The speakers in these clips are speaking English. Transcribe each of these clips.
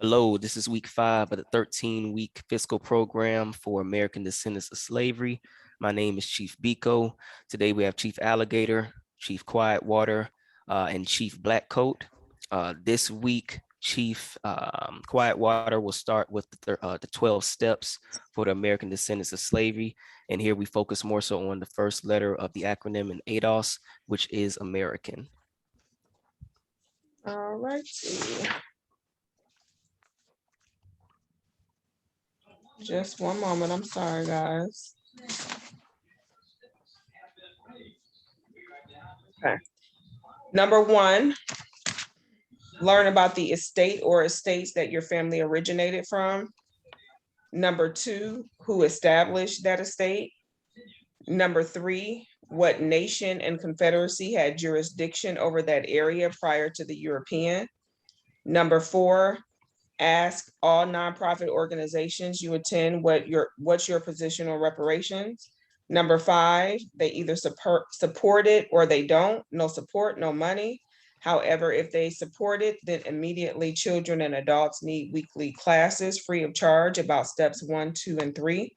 Hello, this is week 5 of the 13-week fiscal program for American Descendants of Slavery. My name is Chief Biko. Today we have Chief Alligator, Chief Quietwater, and Chief Blackcoat. This week, Chief Quietwater will start with the 12 steps for the American Descendants of Slavery. And here we focus more so on the first letter of the acronym in ADOS, which is American. All right. Just one moment. I'm sorry, guys. Okay. Number 1, learn about the estate or estates that your family originated from. Number 2, who established that estate. Number 3, what nation and confederacy had jurisdiction over that area prior to the European. Number 4, ask all nonprofit organizations you attend what's your position on reparations. Number 5, they either support it or they don't. No support, no money. However, if they support it, then immediately children and adults need weekly classes free of charge about steps 1, 2, and 3,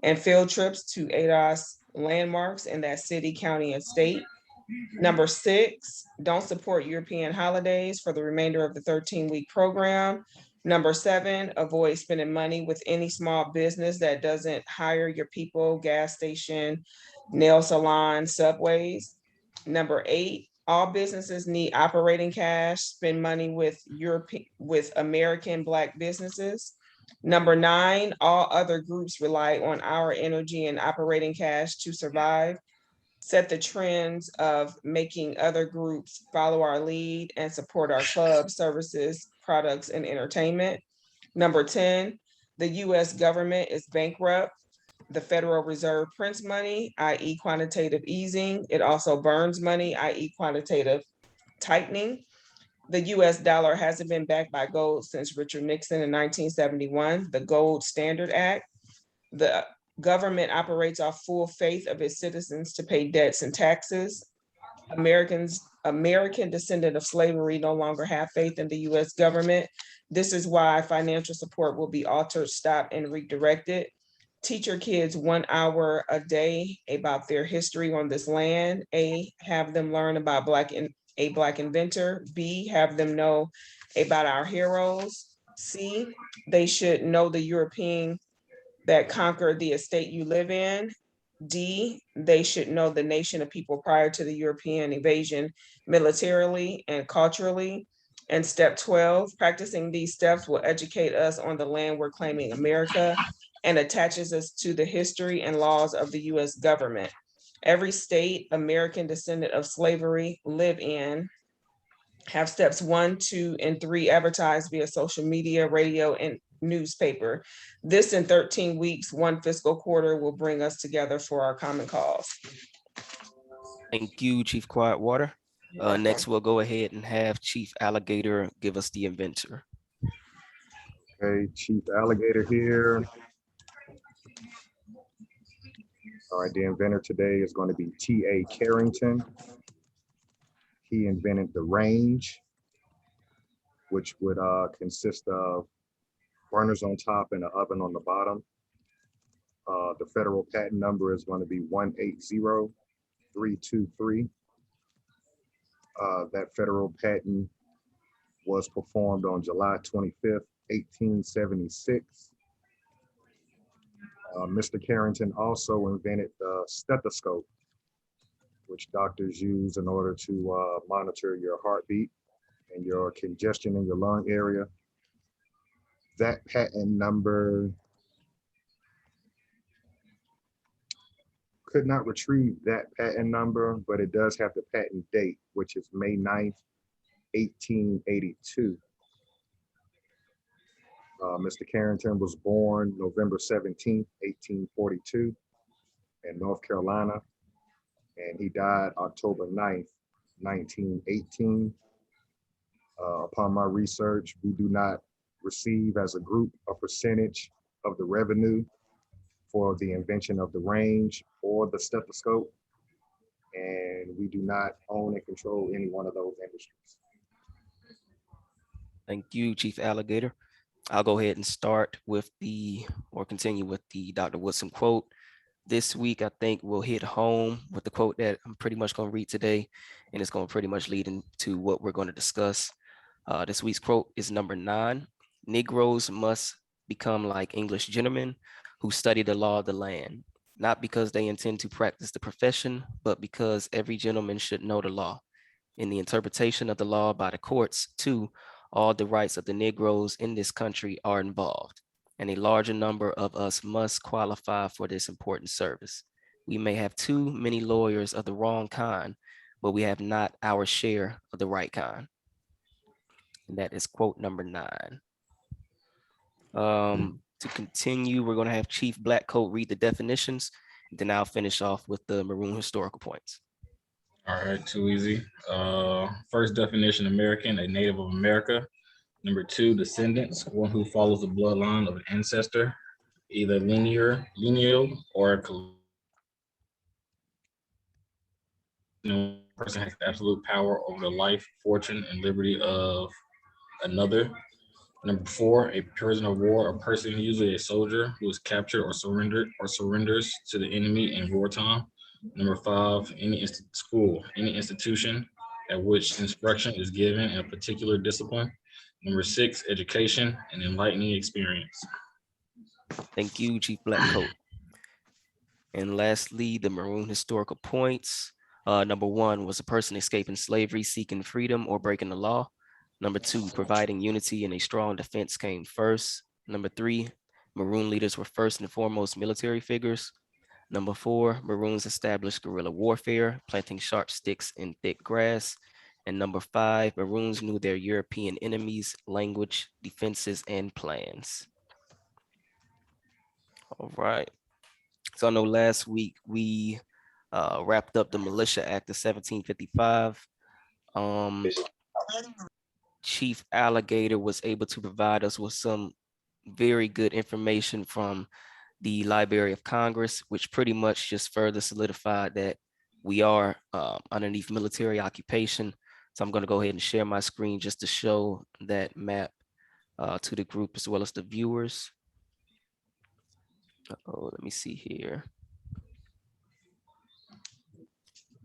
and field trips to ADOS landmarks in that city, county, and state. Number 6, don't support European holidays for the remainder of the 13-week program. Number 7, avoid spending money with any small business that doesn't hire your people, gas station, nail salon, subways. Number 8, all businesses need operating cash. Spend money with American Black businesses. Number 9, all other groups rely on our energy and operating cash to survive. Set the trends of making other groups follow our lead and support our clubs, services, products, and entertainment. Number 10, the US government is bankrupt. The Federal Reserve prints money, i.e. quantitative easing. It also burns money, i.e. quantitative tightening. The US dollar hasn't been backed by gold since Richard Nixon in 1971, the Gold Standard Act. The government operates off full faith of its citizens to pay debts and taxes. American descendant of slavery no longer have faith in the US government. This is why financial support will be altered, stopped, and redirected. Teach your kids 1 hour a day about their history on this land. A, have them learn about a Black inventor. B, have them know about our heroes. C, they should know the European that conquered the estate you live in. D, they should know the nation of people prior to the European invasion militarily and culturally. And step 12, practicing these steps will educate us on the land we're claiming America and attaches us to the history and laws of the US government. Every state American descendant of slavery live in have steps 1, 2, and 3 advertised via social media, radio, and newspaper. This in 13 weeks, 1 fiscal quarter will bring us together for our common cause. Thank you, Chief Quietwater. Next, we'll go ahead and have Chief Alligator give us the inventor. Okay, Chief Alligator here. All right, the inventor today is going to be A Carrington. He invented the range, which would consist of burners on top and an oven on the bottom. The federal patent number is going to be 180323. That federal patent was performed on July 25th, 1876. Mr. Carrington also invented the stethoscope, which doctors use in order to monitor your heartbeat and your congestion in your lung area. That patent number, could not retrieve that patent number, but it does have the patent date, which is May 9th, 1882. Mr. Carrington was born November 17th, 1842 in North Carolina, and he died October 9th, 1918. Upon my research, we do not receive as a group a percentage of the revenue for the invention of the range or the stethoscope, and we do not own and control any one of those industries. Thank you, Chief Alligator. I'll go ahead and start with or continue with the Dr. Woodson quote. This week, I think we'll hit home with the quote that I'm pretty much going to read today, and it's going to pretty much lead into what we're going to discuss. This week's quote is number 9. Negroes must become like English gentlemen who study the law of the land, not because they intend to practice the profession, but because every gentleman should know the law. In the interpretation of the law by the courts, too, all the rights of the Negroes in this country are involved, and a larger number of us must qualify for this important service. We may have too many lawyers of the wrong kind, but we have not our share of the right kind. And that is quote number 9. To continue, we're going to have Chief Blackcoat read the definitions, and then I'll finish off with the maroon historical points. All right, too easy. First definition, American, a native of America. Number 2, descendants, one who follows the bloodline of an ancestor, either lineal or person has absolute power over the life, fortune, and liberty of another. Number 4, a prisoner of war, a person, usually a soldier, who is captured or surrenders to the enemy in wartime. Number 5, any school, any institution at which instruction is given in a particular discipline. Number 6, education, an enlightening experience. Thank you, Chief Blackcoat. And lastly, the maroon historical points. Number 1 was a person escaping slavery, seeking freedom, or breaking the law. Number 2, providing unity and a strong defense came first. Number 3, maroon leaders were first and foremost military figures. Number 4, maroons established guerrilla warfare, planting sharp sticks in thick grass. And number 5, maroons knew their European enemies, language, defenses, and plans. All right. So I know last week we wrapped up the Militia Act of 1755. Chief Alligator was able to provide us with some very good information from the Library of Congress, which pretty much just further solidified that we are underneath military occupation. So I'm going to go ahead and share my screen just to show that map to the group as well as the viewers. Let me see here.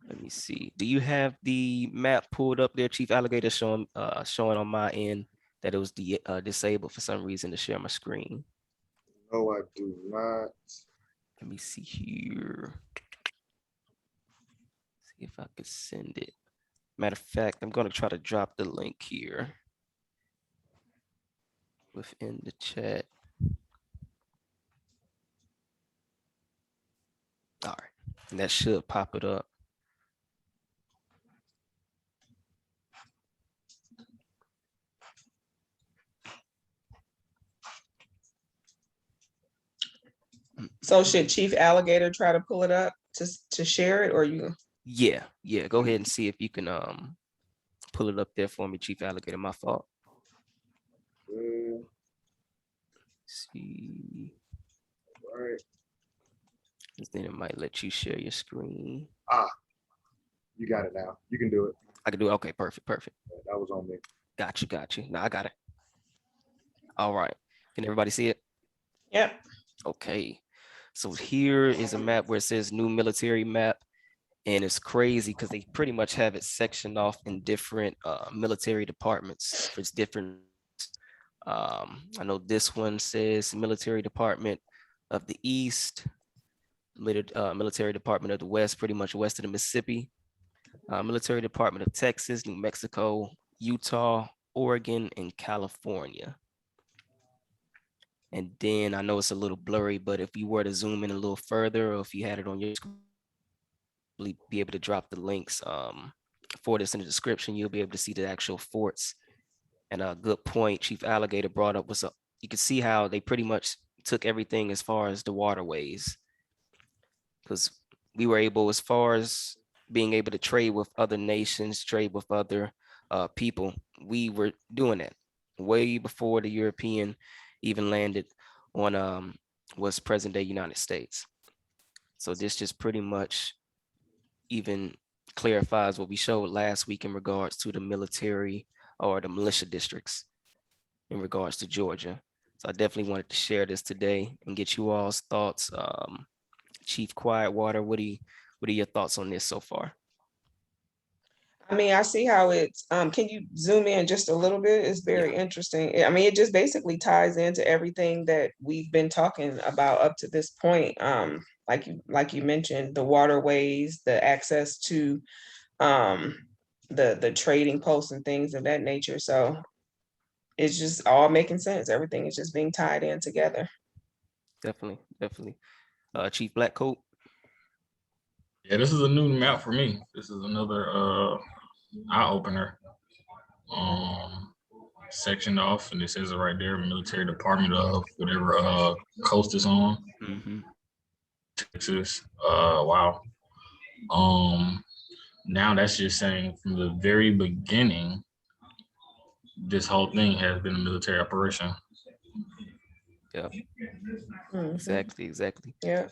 Let me see. Do you have the map pulled up there, Chief Alligator, showing on my end that it was disabled for some reason to share my screen? No, I do not. Let me see here. See if I could send it. Matter of fact, I'm going to try to drop the link here within the chat. All right, and that should pop it up. So should Chief Alligator try to pull it up to share it, or you? Yeah. Go ahead and see if you can pull it up there for me, Chief Alligator. My fault. See. All right. Then it might let you share your screen. You got it now. You can do it. I can do it. Okay, perfect. That was on me. Got you. Now I got it. All right. Can everybody see it? Yep. Okay. So here is a map where it says new military map. And it's crazy because they pretty much have it sectioned off in different military departments for different. I know this one says military department of the East, military department of the West, pretty much west of the Mississippi, military department of Texas, New Mexico, Utah, Oregon, and California. And then I know it's a little blurry, but if you were to zoom in a little further, or if you had it on your screen, be able to drop the links for this in the description, you'll be able to see the actual forts. And a good point Chief Alligator brought up was you can see how they pretty much took everything as far as the waterways, because we were able, as far as being able to trade with other nations, trade with other people, we were doing that way before the European even landed on what's present day United States. So this just pretty much even clarifies what we showed last week in regards to the military or the militia districts in regards to Georgia. So I definitely wanted to share this today and get you all's thoughts. Chief Quietwater, what are your thoughts on this so far? I mean, I see how it's, can you zoom in just a little bit? It's very interesting. I mean, it just basically ties into everything that we've been talking about up to this point. Like you mentioned, the waterways, the access to the trading posts and things of that nature. So it's just all making sense. Everything is just being tied in together. Definitely, definitely. Chief Blackcoat. Yeah, this is a new map for me. This is another eye opener. Sectioned off, and it says it right there, military department of whatever coast is on. Mm-hmm. Texas. Wow. Now that's just saying from the very beginning, this whole thing has been a military operation. Yeah, Mhm. exactly. Yeah.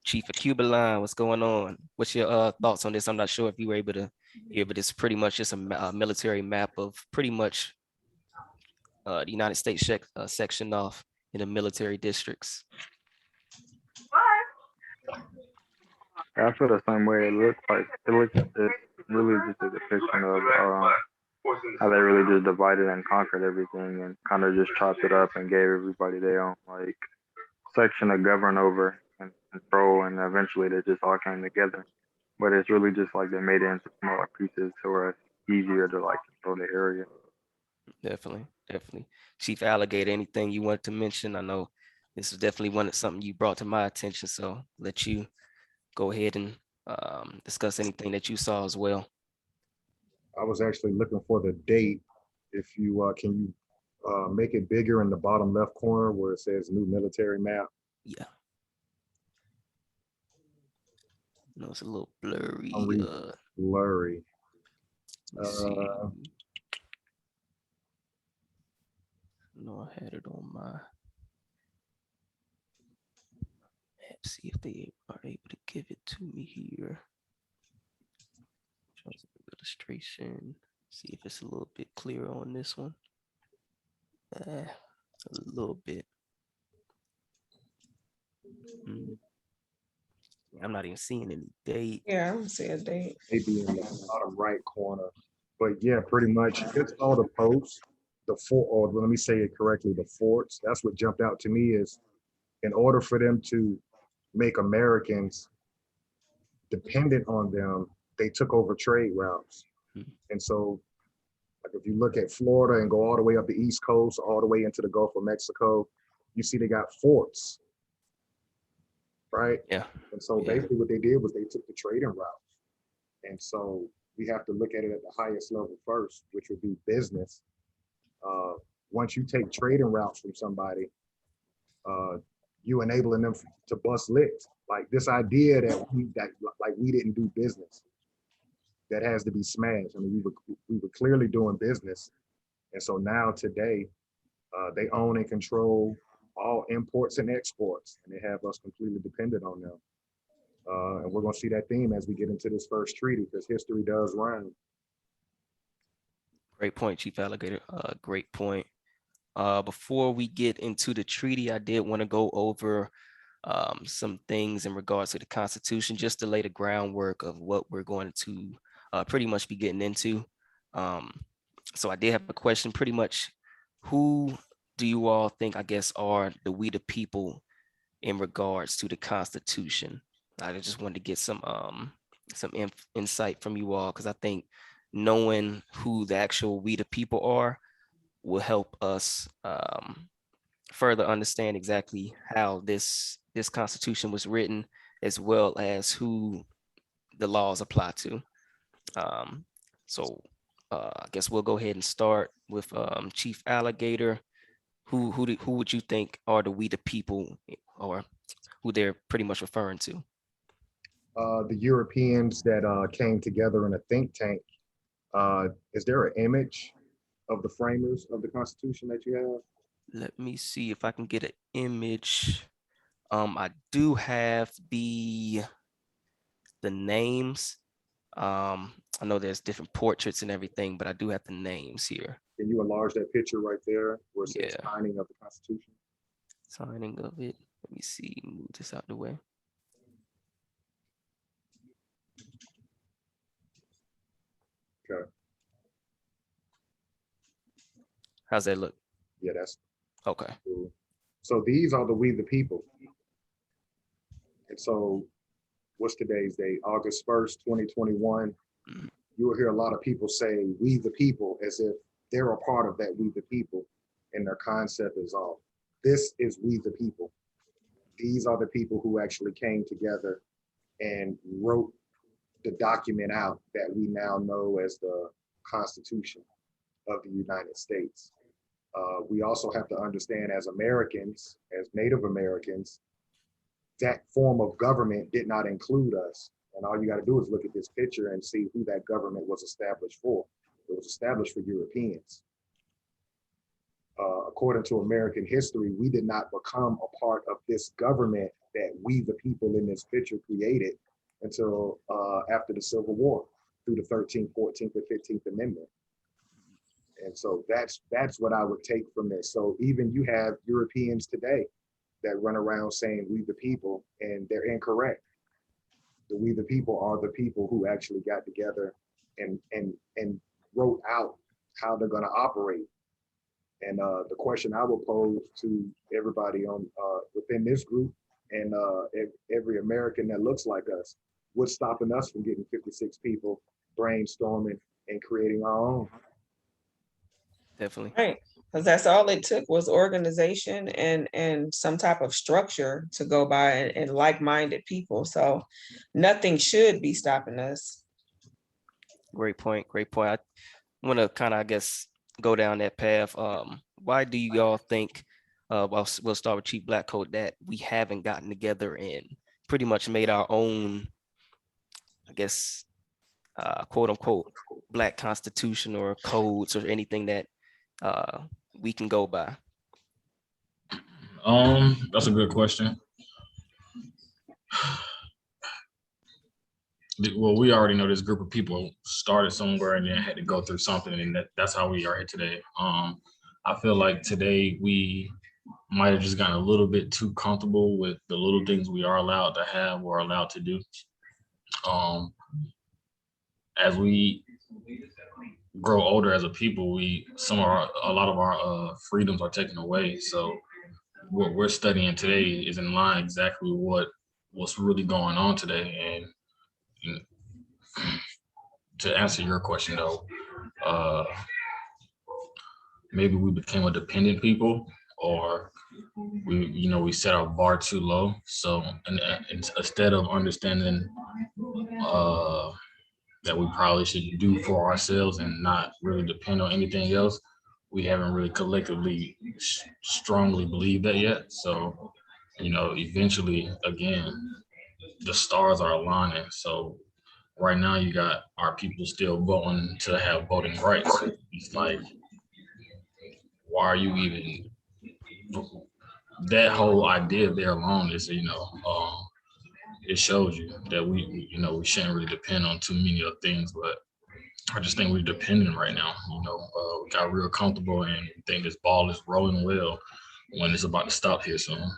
Chief of Cuba Line, what's going on? What's your thoughts on this? I'm not sure if you were able to hear, but it's pretty much just a military map of pretty much the United States section off in the military districts. I feel the same way. It's really just a depiction of how they really just divided and conquered everything and kind of just chopped it up and gave everybody their own like section to govern over and control, and eventually they just all came together. But it's really just like they made it into smaller pieces so it's easier to like control the area. Definitely. Chief Alligator, anything you wanted to mention? I know this is definitely something you brought to my attention, so let you go ahead and discuss anything that you saw as well. I was actually looking for the date. If you can you make it bigger in the bottom left corner where it says new military map? Yeah. No, it's a little blurry. I'm reading blurry. Let's see. No, I had it on my. Let's see if they are able to give it to me here. Illustration. See if it's a little bit clearer on this one. A little bit. I'm not even seeing any date. Yeah, I don't see a date. Maybe in the bottom right corner. But yeah, pretty much it's all the posts, the fort, or let me say it correctly, the forts. That's what jumped out to me is in order for them to make Americans dependent on them, they took over trade routes. And so like if you look at Florida and go all the way up the East Coast, all the way into the Gulf of Mexico, you see they got forts, right? Yeah. And so basically what they did was they took the trading routes. And so we have to look at it at the highest level first, which would be business. Once you take trading routes from somebody, you enabling them to bust licks. Like this idea that we didn't do business, that has to be smashed. I mean, we were clearly doing business, and so now today, they own and control all imports and exports, and they have us completely dependent on them. And we're going to see that theme as we get into this first treaty, because history does rhyme. Great point, Chief Alligator. Great point. Before we get into the treaty, I did want to go over some things in regards to the Constitution, just to lay the groundwork of what we're going to pretty much be getting into. So I did have a question, pretty much, who do you all think, I guess, are the we the people in regards to the Constitution? I just wanted to get some insight from you all, because I think knowing who the actual we the people are will help us further understand exactly how this Constitution was written, as well as who the laws apply to. So I guess we'll go ahead and start with Chief Alligator. Who would you think are the we the people, or who they're pretty much referring to? The Europeans that came together in a think tank. Is there an image of the framers of the Constitution that you have? Let me see if I can get an image. I do have the names. I know there's different portraits and everything, but I do have the names here. Can you enlarge that picture right there where it says Yeah. signing of the Constitution? Signing of it. Let me see. Move this out the way. Okay. How's that look? Yeah, that's Okay. cool. So these are the We the People. And so what's today's date? August 1st, 2021. Mhm. You will hear a lot of people say we the people as if they're a part of that we the people, and their concept is off. This is we the people. These are the people who actually came together and wrote the document out that we now know as the Constitution of the United States. We also have to understand as Americans, as Native Americans, that form of government did not include us. And all you got to do is look at this picture and see who that government was established for. It was established for Europeans. According to American history, we did not become a part of this government that we, the people in this picture, created until after the Civil War through the 13th, 14th, and 15th Amendment. And so that's what I would take from this. So even you have Europeans today that run around saying we the people, and they're incorrect. The we the people are the people who actually got together and wrote out how they're going to operate. And the question I will pose to everybody on within this group and every American that looks like us, what's stopping us from getting 56 people brainstorming and creating our own? Definitely. Right, because that's all it took was organization and some type of structure to go by and like-minded people. So nothing should be stopping us. Great point. Great point. I want to kind of, I guess, go down that path. Why do you all think, we'll start with Chief Black Coat, that we haven't gotten together and pretty much made our own, I guess, quote unquote, Black Constitution or codes or anything that we can go by? That's a good question. Well, we already know this group of people started somewhere and then had to go through something, and that's how we are here today. I feel like today we might have just gotten a little bit too comfortable with the little things we are allowed to have or allowed to do. As we grow older as a people, a lot of our freedoms are taken away. So what we're studying today is in line exactly with what's really going on today. And to answer your question though, uh, maybe we became a dependent people, or we set our bar too low. So and instead of understanding that we probably should do for ourselves and not really depend on anything else, we haven't really collectively strongly believed that yet. So eventually, again, the stars are aligning. So right now you got our people still voting to have voting rights. It's like, why are you even, that whole idea there alone is, it shows you that we shouldn't really depend on too many of things. But I just think we're dependent right now. We got real comfortable and think this ball is rolling well when it's about to stop here soon.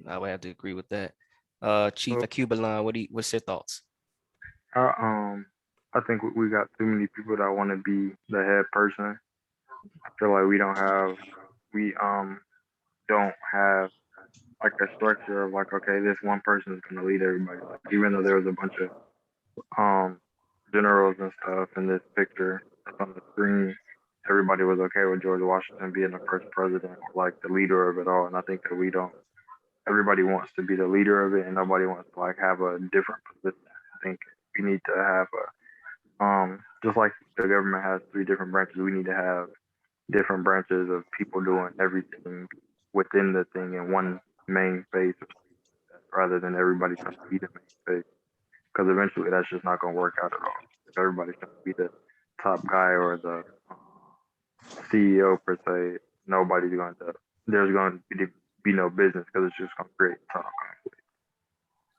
I would have to agree with that. Chief Well, Acubaline, what's your thoughts? I think we got too many people that want to be the head person. I feel like we don't have like a structure of like, okay, this one person is gonna lead everybody. Like even though there was a bunch of um generals and stuff in this picture on the screen, everybody was okay with George Washington being the first president, like the leader of it all. And I think that we don't. Everybody wants to be the leader of it, and nobody wants to like have a different position. I think we need to have just like the government has three different branches, we need to have different branches of people doing everything within the thing in one main face, rather than everybody trying to be the main face. Because eventually that's just not going to work out at all. If everybody's trying to be the top guy or the CEO per se, nobody's going to. There's going to be no business because it's just going to create internal conflict.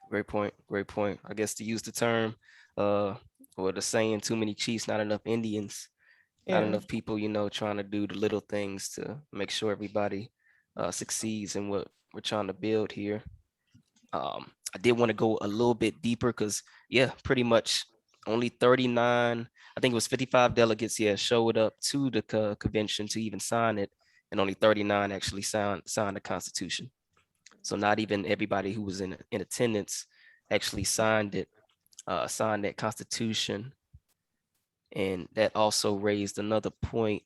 Great point. Great point. I guess to use the term, uh, or the saying, too many chiefs, not enough Indians, not Yeah, enough people, trying to do the little things to make sure everybody succeeds in what we're trying to build here. I did want to go a little bit deeper because, yeah, pretty much only 39, I think it was 55 delegates, yeah, showed up to the convention to even sign it, and only 39 actually signed the Constitution. So not even everybody who was in attendance actually signed it, signed that Constitution. And that also raised another point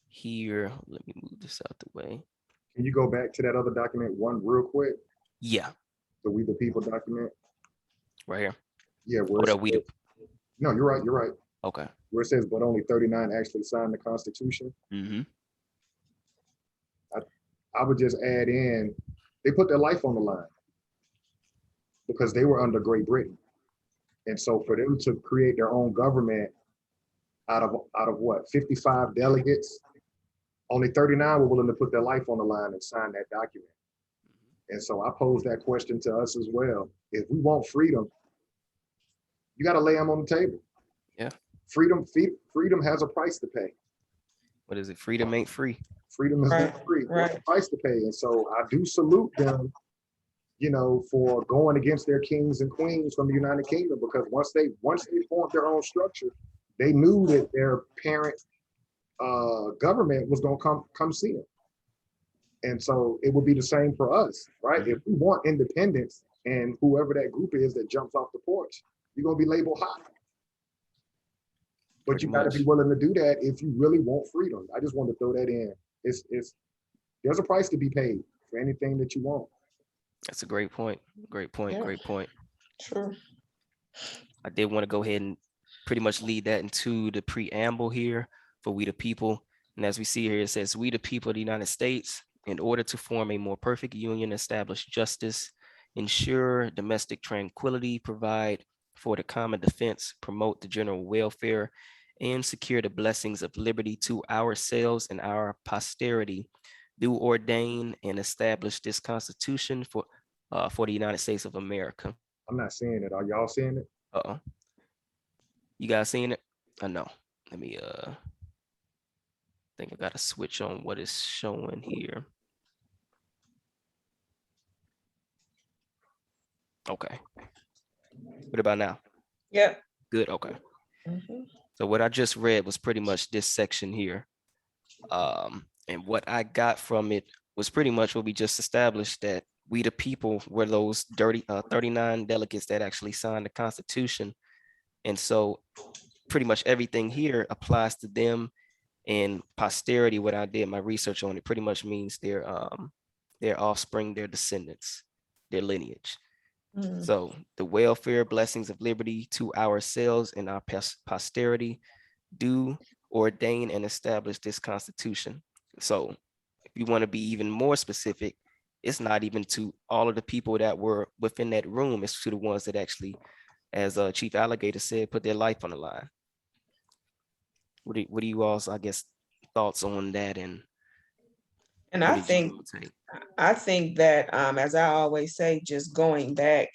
here. Let me move this out the way. Can you go back to that other document one real quick? Yeah, The We the People document? right here. Yeah, where Oh, it that we says- no, you're right, you're right. okay. Where it says, but only 39 actually signed the Constitution. Mm-hmm. I would just add in, they put their life on the line because they were under Great Britain. And so for them to create their own government out of what, 55 delegates, only 39 were willing to put their life on the line and sign that document. And so I pose that question to us as well. If we want freedom, you got to lay them on the table. Yeah. Freedom has a price to pay. What is it? Freedom ain't free. Freedom is Right, not free. There's right. a price to pay. And so I do salute them, for going against their kings and queens from the United Kingdom, because once they formed their own structure, they knew that their parent government was going to come see them. And so it would be the same for us, right? If we want independence, and whoever that group is that jumps off the porch, you're going to be labeled hot. But you got to be willing to do that if you really want freedom. I just want to throw that in. There's a price to be paid for anything that you want. That's a great point. Great point. Yeah. Great point. True. I did want to go ahead and pretty much lead that into the preamble here for We the People. And as we see here, it says, we the people of the United States, in order to form a more perfect union, establish justice, ensure domestic tranquility, provide for the common defense, promote the general welfare, and secure the blessings of liberty to ourselves and our posterity, do ordain and establish this Constitution for the United States of America. I'm not seeing it. Are y'all seeing it? Uh-oh. You guys seeing it? I know. Let me think I got to switch on what is showing here. Okay. What about now? Yep. Good. Okay. Mhm. So what I just read was pretty much this section here. And what I got from it was pretty much what we just established, that we the people were those 39 delegates that actually signed the Constitution. And so pretty much everything here applies to them, and posterity. What I did my research on, it pretty much means their offspring, their descendants, their lineage. Mm. So the welfare, blessings of liberty to ourselves and our posterity, do ordain and establish this Constitution. So if you want to be even more specific, it's not even to all of the people that were within that room, it's to the ones that actually, as Chief Alligator said, put their life on the line. What do you all's, I guess, thoughts on that? And I what did you think that, as I always say, just going back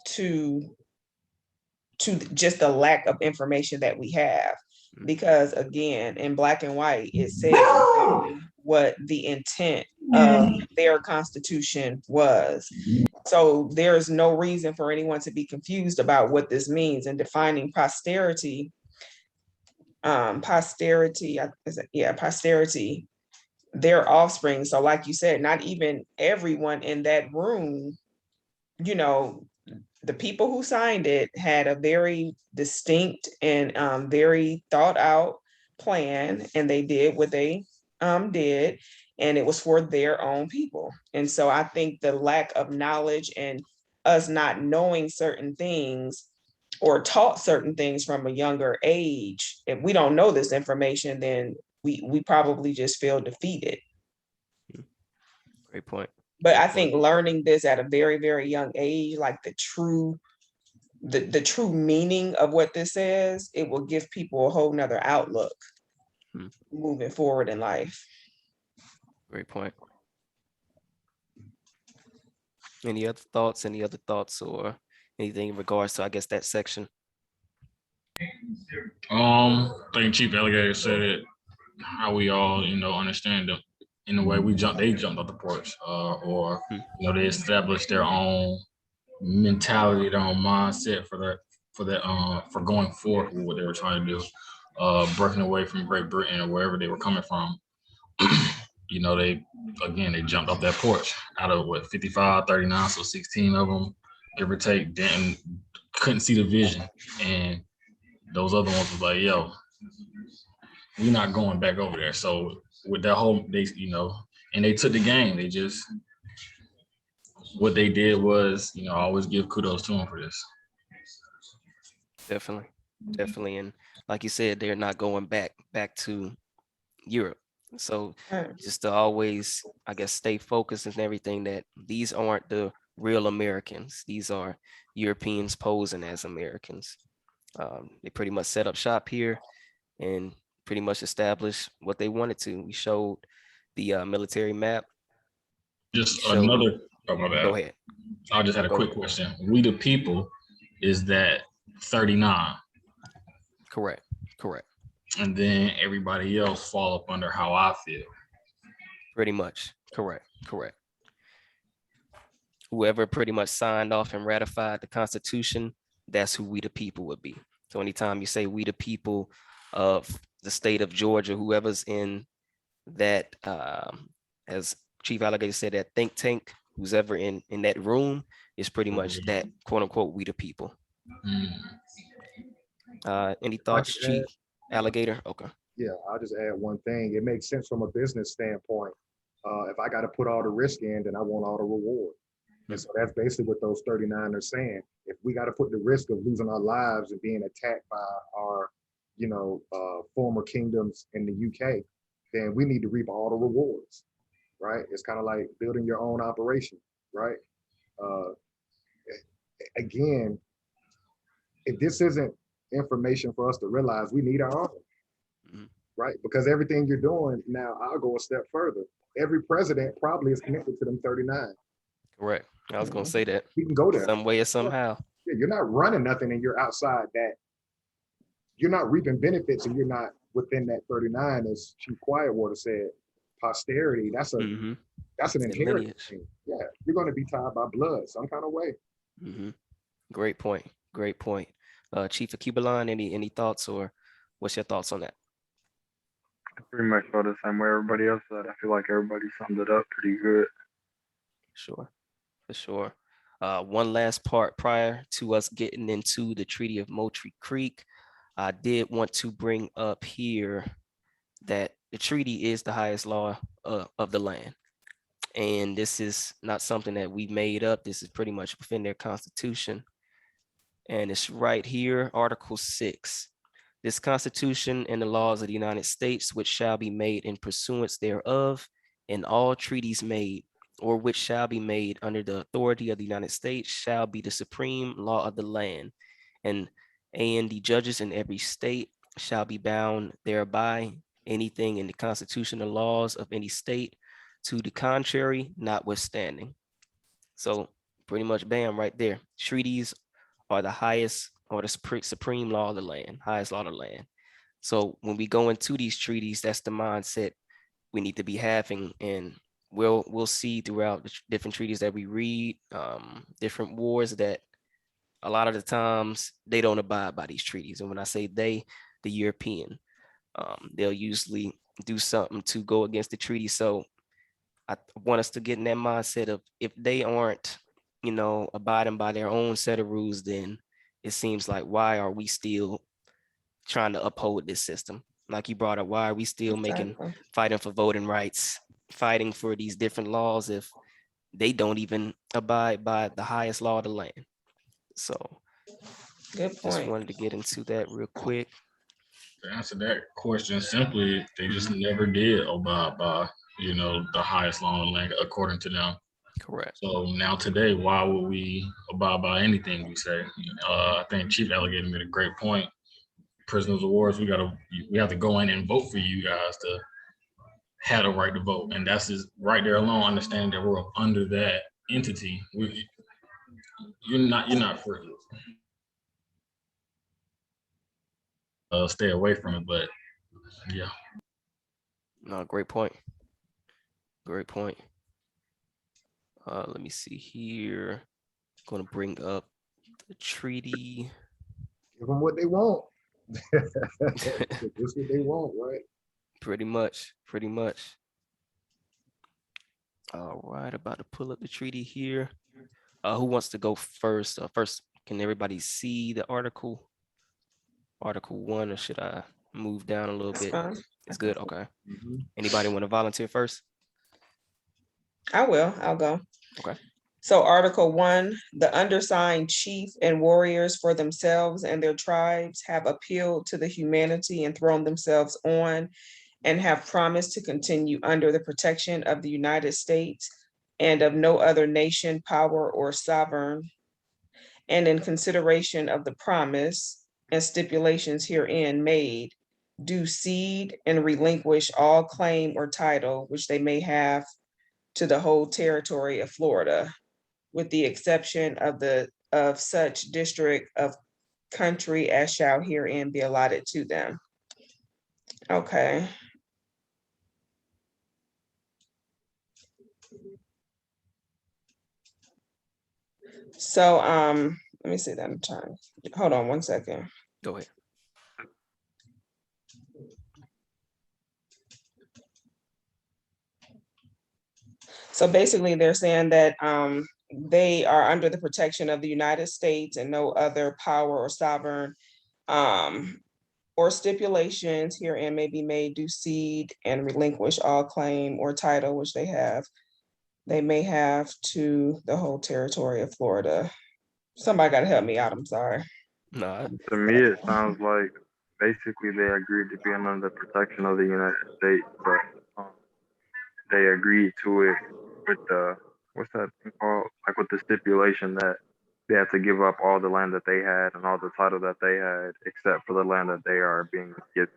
to just the lack of information that we have, because again, in black and white, it says what the intent of their Constitution was. So there's no reason for anyone to be confused about what this means, and defining posterity. Posterity, their offspring. So like you said, not even everyone in that room, the people who signed it had a very distinct and very thought out plan, and they did what they did, and it was for their own people. And so I think the lack of knowledge and us not knowing certain things or taught certain things from a younger age, if we don't know this information, then we probably just feel defeated. Great point. But I think learning this at a very, very young age, like the true meaning of what this says, it will give people a whole nother outlook moving forward in life. Great point. Any other thoughts? Or anything in regards to, I guess, that section? I think Chief Alligator said it, how we all, understand in a way they jumped off the porch, or they established their own mentality, their own mindset for going forward with what they were trying to do, breaking away from Great Britain or wherever they were coming from. They jumped off that porch out of 55, 39, so 16 of them, give or take, couldn't see the vision. And those other ones was like, yo, we're not going back over there. So with that whole, and they took the game. What they did was, I always give kudos to them for this. Definitely. And like you said, they're not going back to Europe. So just to always, I guess, stay focused and everything, that these aren't the real Americans. These are Europeans posing as Americans. They pretty much set up shop here and pretty much established what they wanted to. We showed the military map. Oh, my bad. Go ahead. I just had a quick question. We the people, is that 39? Correct. And then everybody else fall up under how I feel. Pretty much. Correct. Whoever pretty much signed off and ratified the Constitution, that's who we the people would be. So anytime you say we the people of the state of Georgia, whoever's in that, as Chief Alligator said, that think tank, who's ever in that room is pretty much that quote unquote we the people. Any thoughts, Chief Alligator? Okay. Yeah, I'll just add one thing. It makes sense from a business standpoint. If I got to put all the risk in, then I want all the reward. And so that's basically what those 39 are saying. If we got to put the risk of losing our lives and being attacked by our, former kingdoms in the UK, then we need to reap all the rewards, right? It's kind of like building your own operation, right? Again, if this isn't information for us to realize, we need our own, right? Because everything you're doing now, I'll go a step further. Every president probably is connected to them 39. Correct. I was going to say that. We can go there. Some way or somehow. Yeah, you're not running nothing and you're outside that. You're not reaping benefits and you're not within that 39, as Chief Quietwater said. Posterity, that's an inherent thing. Yeah, you're going to be tied by blood some kind of way. Great point. Chief Akubalon, any thoughts, or what's your thoughts on that? I pretty much felt the same way everybody else said. I feel like everybody summed it up pretty good. For sure. One last part prior to us getting into the Treaty of Moultrie Creek, I did want to bring up here that the treaty is the highest law of the land. And this is not something that we made up. This is pretty much within their constitution. And it's right here, Article 6. This Constitution and the laws of the United States, which shall be made in pursuance thereof, and all treaties made, or which shall be made under the authority of the United States, shall be the supreme law of the land. And the judges in every state shall be bound thereby. Anything in the constitutional laws of any state to the contrary, notwithstanding. So pretty much bam, right there. Treaties are the highest, or the supreme law of the land, highest law of the land. So when we go into these treaties, that's the mindset we need to be having. And we'll see throughout the different treaties that we read, different wars, that a lot of the times they don't abide by these treaties. And when I say they, the European, they'll usually do something to go against the treaty. So I want us to get in that mindset of, if they aren't, abiding by their own set of rules, then it seems like, why are we still trying to uphold this system? Like you brought up, why are we still fighting for voting rights, fighting for these different laws if they don't even abide by the highest law of the land? So good point. Just wanted to get into that real quick. To answer that question simply, they just never did abide by, the highest law of the land according to them. Correct. So now today, why would we abide by anything we say? I think Chief Alligator made a great point. Prisoners of wars, we have to go in and vote for you guys to have the right to vote, and that's just right there alone. Understanding that we're under that entity, you're not free. Stay away from it, but yeah. No, great point. Great point. Let me see here. Going to bring up the treaty. Give them what they want. That's what they want, right? Pretty much, pretty much. All right, about to pull up the treaty here. Who wants to go first? First, can everybody see the article? Article 1, or should I move down a little That's bit? fine. It's good. Okay. Mhm. Anybody want to volunteer first? I'll go. Okay. So Article 1, the undersigned chief and warriors for themselves and their tribes have appealed to the humanity and thrown themselves on and have promised to continue under the protection of the United States and of no other nation, power, or sovereign. And in consideration of the promise and stipulations herein made, do cede and relinquish all claim or title which they may have to the whole territory of Florida, with the exception of such district of country as shall herein be allotted to them. Okay. So let me see that in time. Hold on 1 second. Go ahead. So basically, they're saying that they are under the protection of the United States and no other power or sovereign or stipulations herein may be made do cede and relinquish all claim or title which they may have to the whole territory of Florida. Somebody got to help me out. I'm sorry. No, To me, it sounds like basically they agreed to be under the protection of the United States, but they agreed to it with the what's that thing called? Like with the stipulation that they have to give up all the land that they had and all the title that they had, except for the land that they are being given.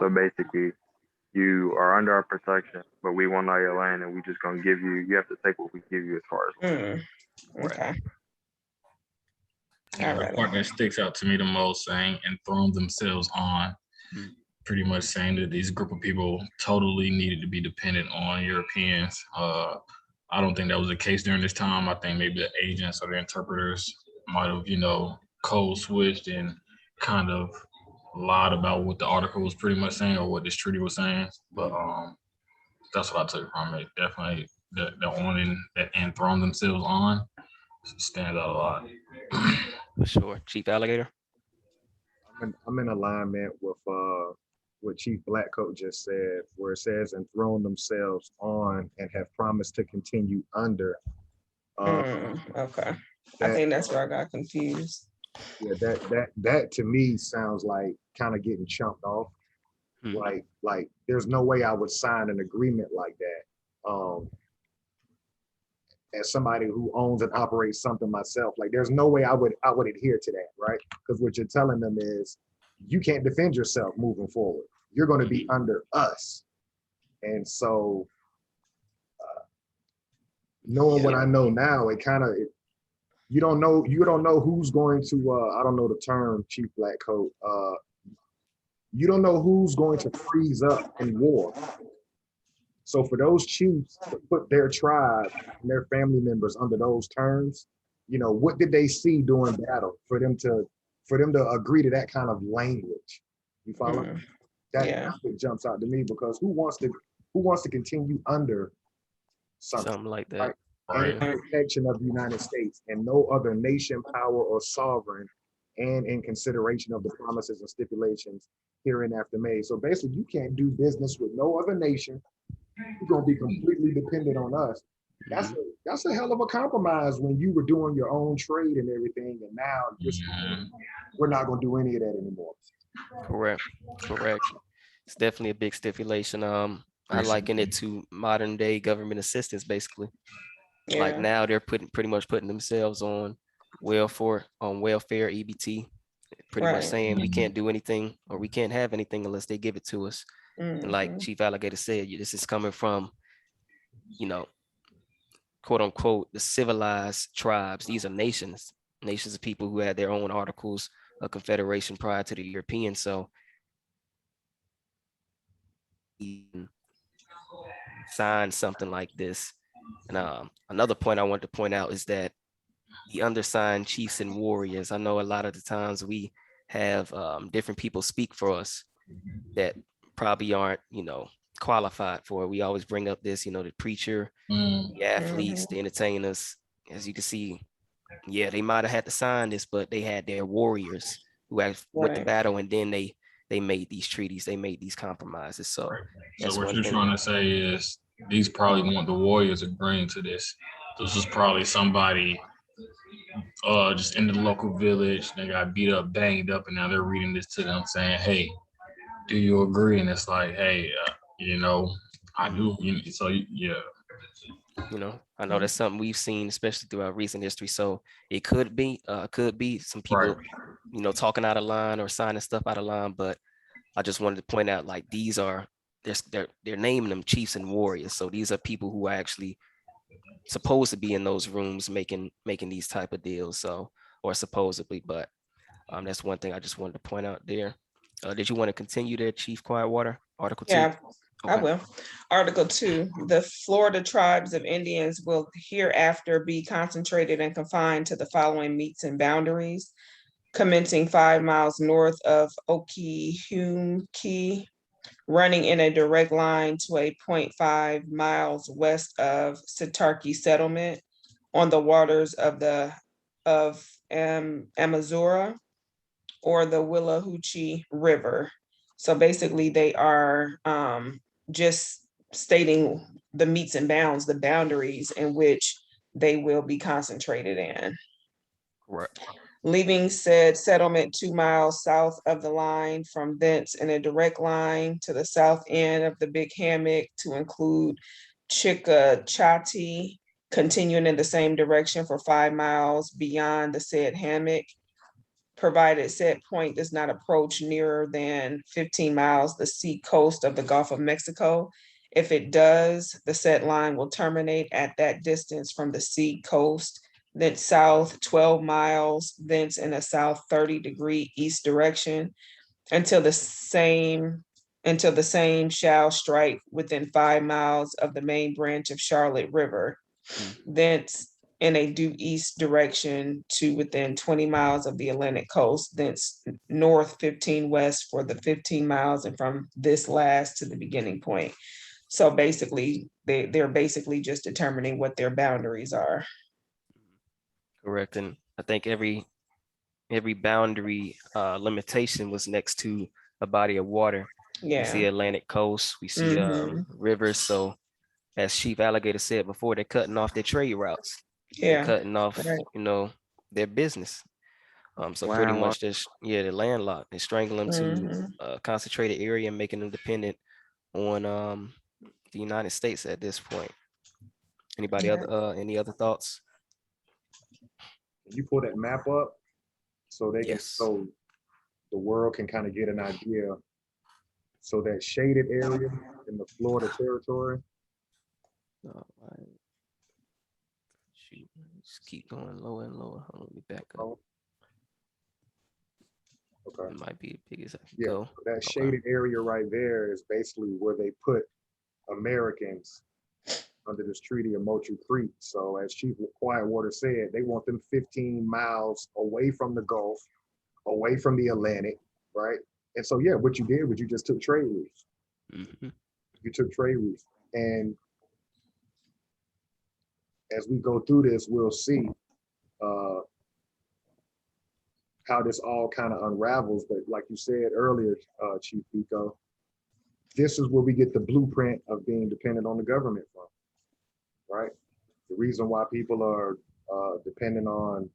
So basically, you are under our protection, but we want all your land, and we just gonna give you. You have to take what we give you as far as. Okay. And the part that sticks out to me the most, saying and thrown themselves on, pretty much saying that these group of people totally needed to be dependent on Europeans. I don't think that was the case during this time. I think maybe the agents or the interpreters might have, code switched and kind of lied about what the article was pretty much saying or what this treaty was saying. But that's what I took from it. Definitely the owning and throwing themselves on stands out a lot. for sure. Chief Alligator. I'm in alignment with what Chief Blackcoat just said, where it says and thrown themselves on and have promised to continue under. Okay. I think that's where I got confused. Yeah, that to me sounds like kind of getting chunked off. Like there's no way I would sign an agreement like that. As somebody who owns and operates something myself, like there's no way I would adhere to that, right? Because what you're telling them is you can't defend yourself moving forward. You're going to be under us. And so knowing what I know now, it kind of you don't know who's going to I don't know the term, Chief Blackcoat. You don't know who's going to freeze up in war. So for those chiefs to put their tribe and their family members under those terms, what did they see during battle for them to agree to that kind of language? You follow? That's what jumps out to me, because who wants to continue under something like that? Right? And protection of the United States and no other nation, power, or sovereign, and in consideration of the promises and stipulations hereinafter made. So basically, you can't do business with no other nation. You're gonna be completely dependent on us. That's a hell of a compromise when you were doing your own trade and everything, and now we're not gonna do any of that anymore. Correct. It's definitely a big stipulation. I liken it to modern day government assistance, basically. Yeah. Like now they're pretty much putting themselves on welfare, EBT, pretty much saying we can't do anything or we can't have anything unless they give it to us. And like Chief Alligator said, this is coming from, quote unquote, the civilized tribes. These are nations of people who had their own articles of confederation prior to the Europeans. So sign something like this. And another point I want to point out is that the undersigned chiefs and warriors, I know a lot of the times we have different people speak for us that probably aren't, qualified for it. We always bring up this, the preacher, Mm, the athletes, the entertainers. As you can see, yeah, they might have had to sign this, but they had their warriors who have went to Right. battle, and then they made these treaties, they made these compromises. So right. So that's what one you're thing. trying to say is these probably want the Warriors agreeing to this. This is probably somebody just in the local village. They got beat up, banged up, and now they're reading this to them saying, "Hey, do you agree?" And it's like, "Hey, I do." So yeah, I know that's something we've seen, especially throughout recent history. So it could be some right. people, talking out of line or signing stuff out of line. But I just wanted to point out, like, these are they're naming them chiefs and warriors. So these are people who are actually supposed to be in those rooms making these type of deals. So, or supposedly, but that's one thing I just wanted to point out there. Did you want to continue there, Chief Quietwater? Article 2. Yeah, I Okay. will. Article 2, the Florida tribes of Indians will hereafter be concentrated and confined to the following meets and boundaries, commencing 5 miles north of Okehumkee, running in a direct line to a 0.5 miles west of Sitarki settlement on the waters of Amazura or the Willahoochee River. So basically, they are just stating the meets and bounds, the boundaries in which they will be concentrated in. Correct. Leaving said settlement 2 miles south of the line, from thence in a direct line to the south end of the Big Hammock to include Chickachati, continuing in the same direction for 5 miles beyond the said hammock, provided said point does not approach nearer than 15 miles the sea coast of the Gulf of Mexico. If it does, the said line will terminate at that distance from the sea coast, then south 12 miles, thence in a south 30-degree east direction until the same shall strike within 5 miles of the main branch of Charlotte River, Mm. thence in a due east direction to within 20 miles of the Atlantic coast, thence north 15 west for the 15 miles, and from this last to the beginning point. So basically, they're basically just determining what their boundaries are. Correct. And I think every boundary limitation was next to a body of water. We see Yeah. Atlantic coast, we see Hmm. rivers. So as Chief Alligator said before, they're cutting off their trade routes. They're Yeah. cutting off, Right. their business. So pretty Landlocked. much just, yeah, they're landlocked. They strangle them to Hmm. a concentrated area and making them dependent on the United States at this point. Yeah. Any other thoughts? Can you pull that map up so they can, Yes. so the world can kind of get an idea? So that shaded area in the Florida territory, All right. Shoot, just keep going lower and lower. Hold on, let me back up. oh, okay, It might be as big as I can yeah, go. that Okay. shaded area right there is basically where they put Americans under this treaty of Moultrie Creek. So as Chief Quietwater said, they want them 15 miles away from the Gulf, away from the Atlantic, right? And so, yeah, what you did was you just took trade routes. Mhm. You took trade routes. And as we go through this, we'll see uh, how this all kind of unravels. But like you said earlier, Chief Pico, this is where we get the blueprint of being dependent on the government from, right? The reason why people are dependent on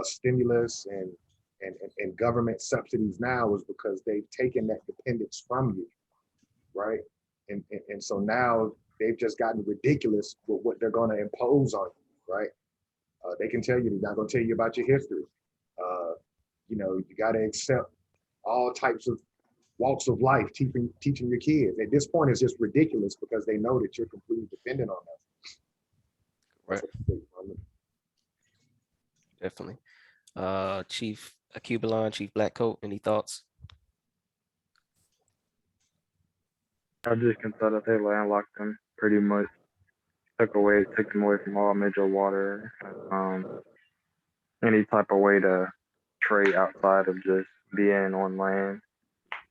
stimulus and government subsidies now is because they've taken that dependence from you, right? And so now they've just gotten ridiculous with what they're going to impose on you, right? They can tell you, they're not going to tell you about your history. You got to accept all types of walks of life, teaching your kids. At this point, it's just ridiculous because they know that you're completely dependent on them. Right. Definitely. Chief Acubalon, Chief Blackcoat, any thoughts? I just consider that they landlocked them pretty much. Took them away from all major water, any type of way to trade outside of just being on land.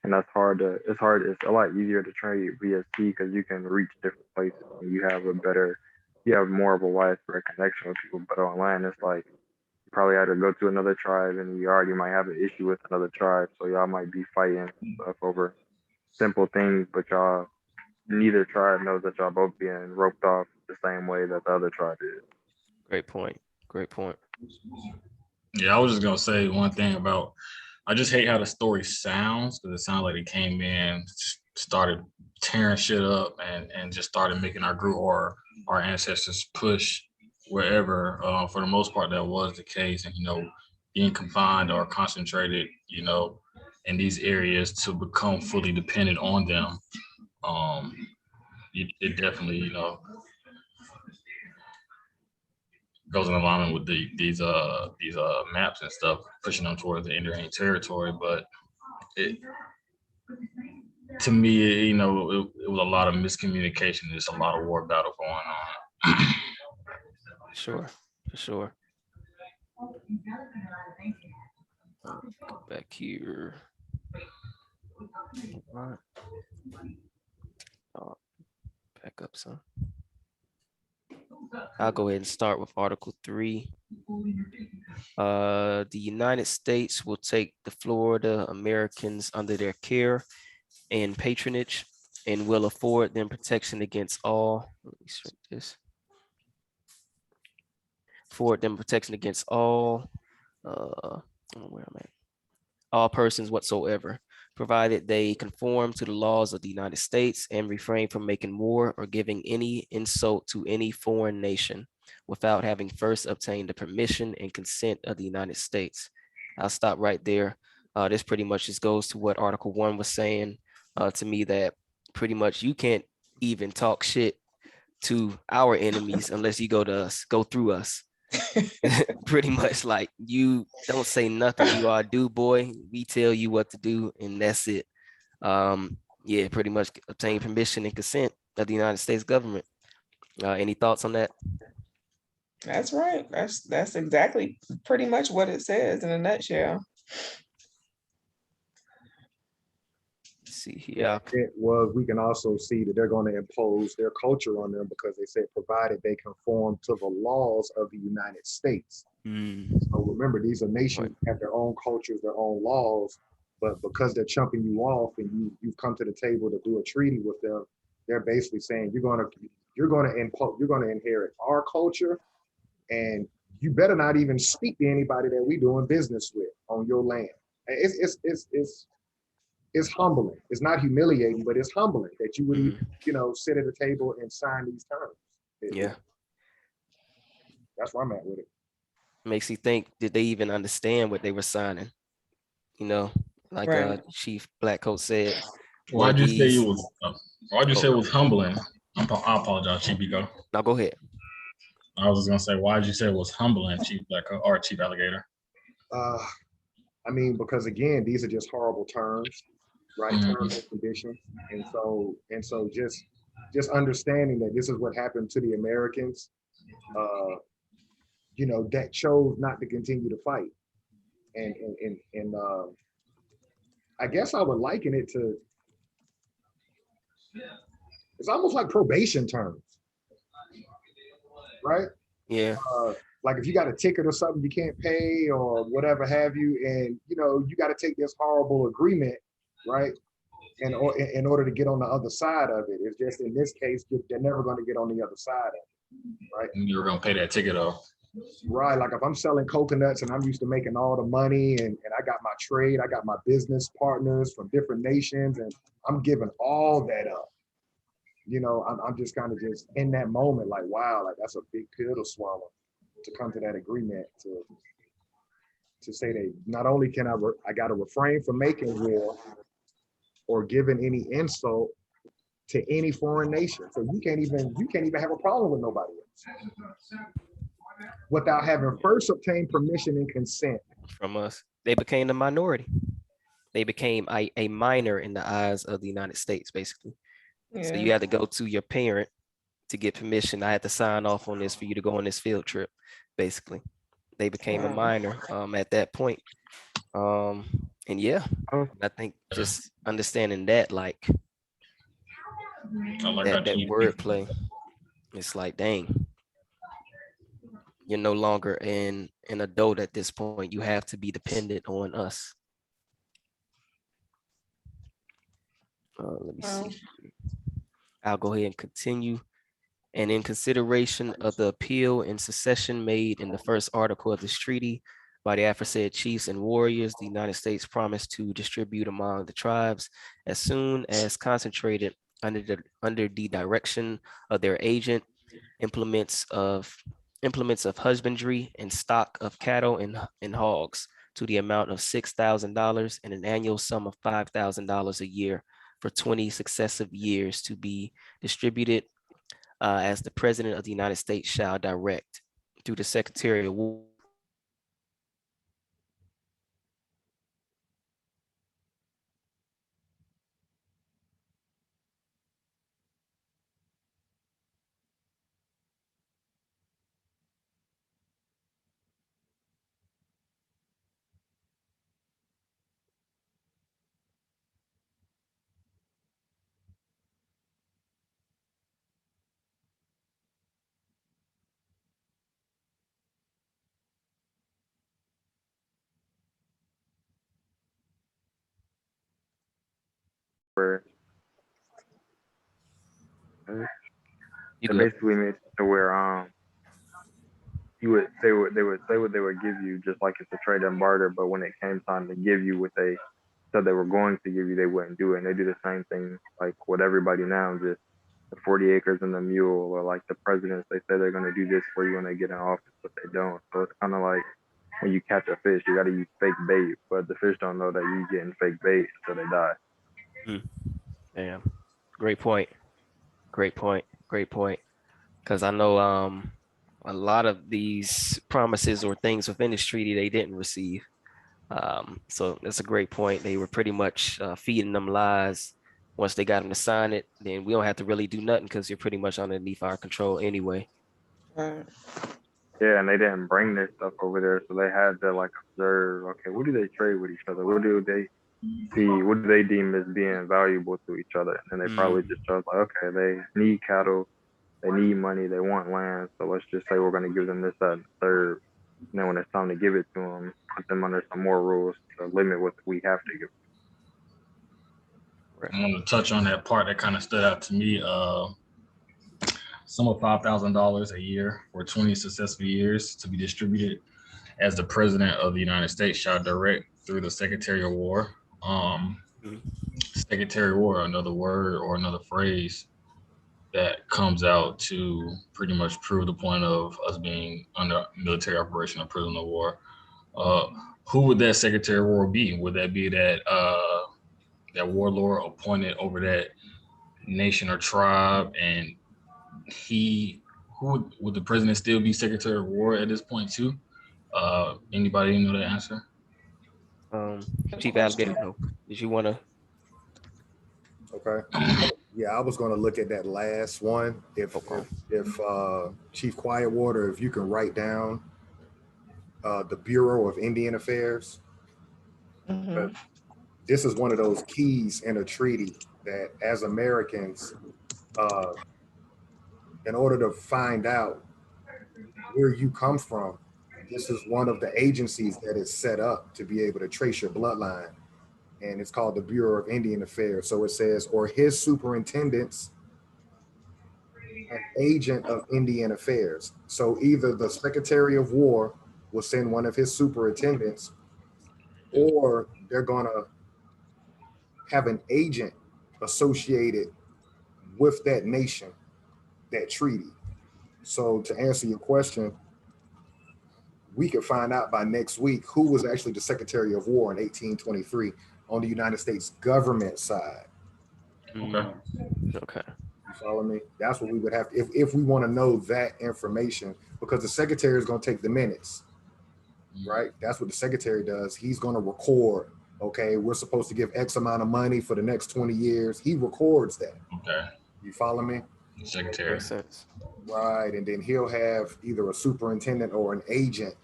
And it's a lot easier to trade via sea because you can reach different places and you have more of a widespread connection with people. But on land, it's like you probably had to go to another tribe and you already might have an issue with another tribe. So y'all might be fighting stuff over simple things, but neither tribe knows that y'all both being roped off the same way that the other tribe is. Great point. Great point. Yeah, I was just gonna say one thing about. I just hate how the story sounds because it sounds like it came in, started tearing shit up, and just started making our group or our ancestors push wherever. For the most part, that was the case, and being confined or concentrated, in these areas to become fully dependent on them. It definitely, goes in alignment with these maps and stuff, pushing them towards the Indian territory. But to me, it was a lot of miscommunication. There's a lot of war battle going on. Sure, for sure. Go back here. All right. Back up some. I'll go ahead and start with Article 3. The United States will take the Florida Americans under their care and patronage and will afford them protection against all. Let me shrink this. Afford them protection against all. Where am I? All persons whatsoever, provided they conform to the laws of the United States and refrain from making war or giving any insult to any foreign nation without having first obtained the permission and consent of the United States. I'll stop right there. This pretty much just goes to what Article 1 was saying to me, that pretty much you can't even talk shit to our enemies unless you go through us. Pretty much like you don't say nothing, you are do boy, we tell you what to do and that's it. Yeah, pretty much obtain permission and consent of the United States government. Any thoughts on that? That's right. That's exactly pretty much what it says in a nutshell. Let's see here. We can also see that they're going to impose their culture on them because they said provided they conform to the laws of the United States. So remember, these are nations that have their own cultures, their own laws, but because they're chumping you off and you've come to the table to do a treaty with them, they're basically saying you're going to inherit our culture, and you better not even speak to anybody that we're doing business with on your land. It's humbling. It's not humiliating, but it's humbling that you would even, sit at a table and sign these terms. Yeah. That's where I'm at with it. Makes you think, did they even understand what they were signing? Like Right. Chief Blackcoat said. Why'd you say it was humbling? I apologize, Chief Biko. Now go ahead. I was just gonna say, why'd you say it was humbling, Chief Blackcoat or Chief Alligator? Because again, these are just horrible terms, right? Terms and conditions. And so just understanding that this is what happened to the Americans, that chose not to continue to fight. And I guess I would liken it to, it's almost like probation terms, right? Yeah. Like if you got a ticket or something you can't pay or whatever have you, and you got to take this horrible agreement, right? And in order to get on the other side of it, it's just in this case they're never going to get on the other side of it, right? You're gonna pay that ticket off, right? Like if I'm selling coconuts and I'm used to making all the money, and I got my trade, I got my business partners from different nations, and I'm giving all that up. I'm just kind of just in that moment, like wow, like that's a big pill to swallow. To come to that agreement to say that not only can I got to refrain from making war or giving any insult to any foreign nation. So you can't even have a problem with nobody else without having first obtained permission and consent from us. They became the minority. They became a minor in the eyes of the United States, basically. So Yeah. you had to go to your parent to get permission. I had to sign off on this for you to go on this field trip, basically. They became a Wow. minor at that point. And yeah, Oh, I think just understanding that, like I like how that Chief wordplay, it's like, dang, you're no longer an adult at this point. You have to be dependent on us. Let me Wow. see. I'll go ahead and continue. And in consideration of the appeal and secession made in the first article of this treaty by the aforesaid chiefs and warriors, the United States promised to distribute among the tribes as soon as concentrated under the direction of their agent implements of husbandry and stock of cattle and hogs to the amount of $6,000 and an annual sum of $5,000 a year for 20 successive years to be distributed as the President of the United States shall direct through the Secretary of War. where You it good? basically made it to where they would say what they would give you just like it's a trade and barter, but when it came time to give you what they said they were going to give you, they wouldn't do it. And they do the same thing like with everybody now, just the 40 acres and the mule, or like the presidents, they say they're gonna do this for you when they get in office, but they don't. So it's kind of like when you catch a fish, you gotta use fake bait, but the fish don't know that you getting fake bait until they die. Mm, damn. Great point. Great point. Great point. Because I know a lot of these promises or things within this treaty they didn't receive. So that's a great point. They were pretty much feeding them lies. Once they got them to sign it, then we don't have to really do nothing because you're pretty much underneath our control anyway. Right. Yeah, and they didn't bring their stuff over there, so they had to like observe. Okay, what do they trade with each other? What do they see? What do they deem as being valuable to each other? And they probably Mm, just chose like, okay, they need cattle, they need money, they want land, so let's just say we're going to give them this, that, and the third. And then when it's time to give it to them, put them under some more rules to limit what we have to give. right. I want to touch on that part that kind of stood out to me. Sum of $5,000 a year for 20 successful years to be distributed as the President of the United States shall direct through the Secretary of War. Mm, Secretary of War, another word or another phrase that comes out to pretty much prove the point of us being under military operation or prisoner of war. Uh, who would that Secretary of War be? Would that be that warlord appointed over that nation or tribe, and he who would the president still be Secretary of War at this point too? Anybody know the answer? Um, Good Chief Alligator, question. no. Did you want to? Okay. Yeah, I was going to look at that last one. Okay. If Chief Quietwater, if you can write down the Bureau of Indian Affairs, Mhm. this is one of those keys in a treaty that as Americans, uh, in order to find out where you come from, this is one of the agencies that is set up to be able to trace your bloodline. And it's called the Bureau of Indian Affairs. So it says, or his superintendents, an agent of Indian Affairs. So either the Secretary of War will send one of his superintendents, or they're going to have an agent associated with that nation, that treaty. So to answer your question, we could find out by next week who was actually the Secretary of War in 1823 on the United States government side. Okay. Mm, okay. You follow me? That's what we would have to, if we want to know that information, because the secretary is going to take the minutes, right? That's what the secretary does. He's going to record, okay, we're supposed to give X amount of money for the next 20 years. He records that. Okay. You follow me? Secretary. Makes sense. Right. And then he'll have either a superintendent or an agent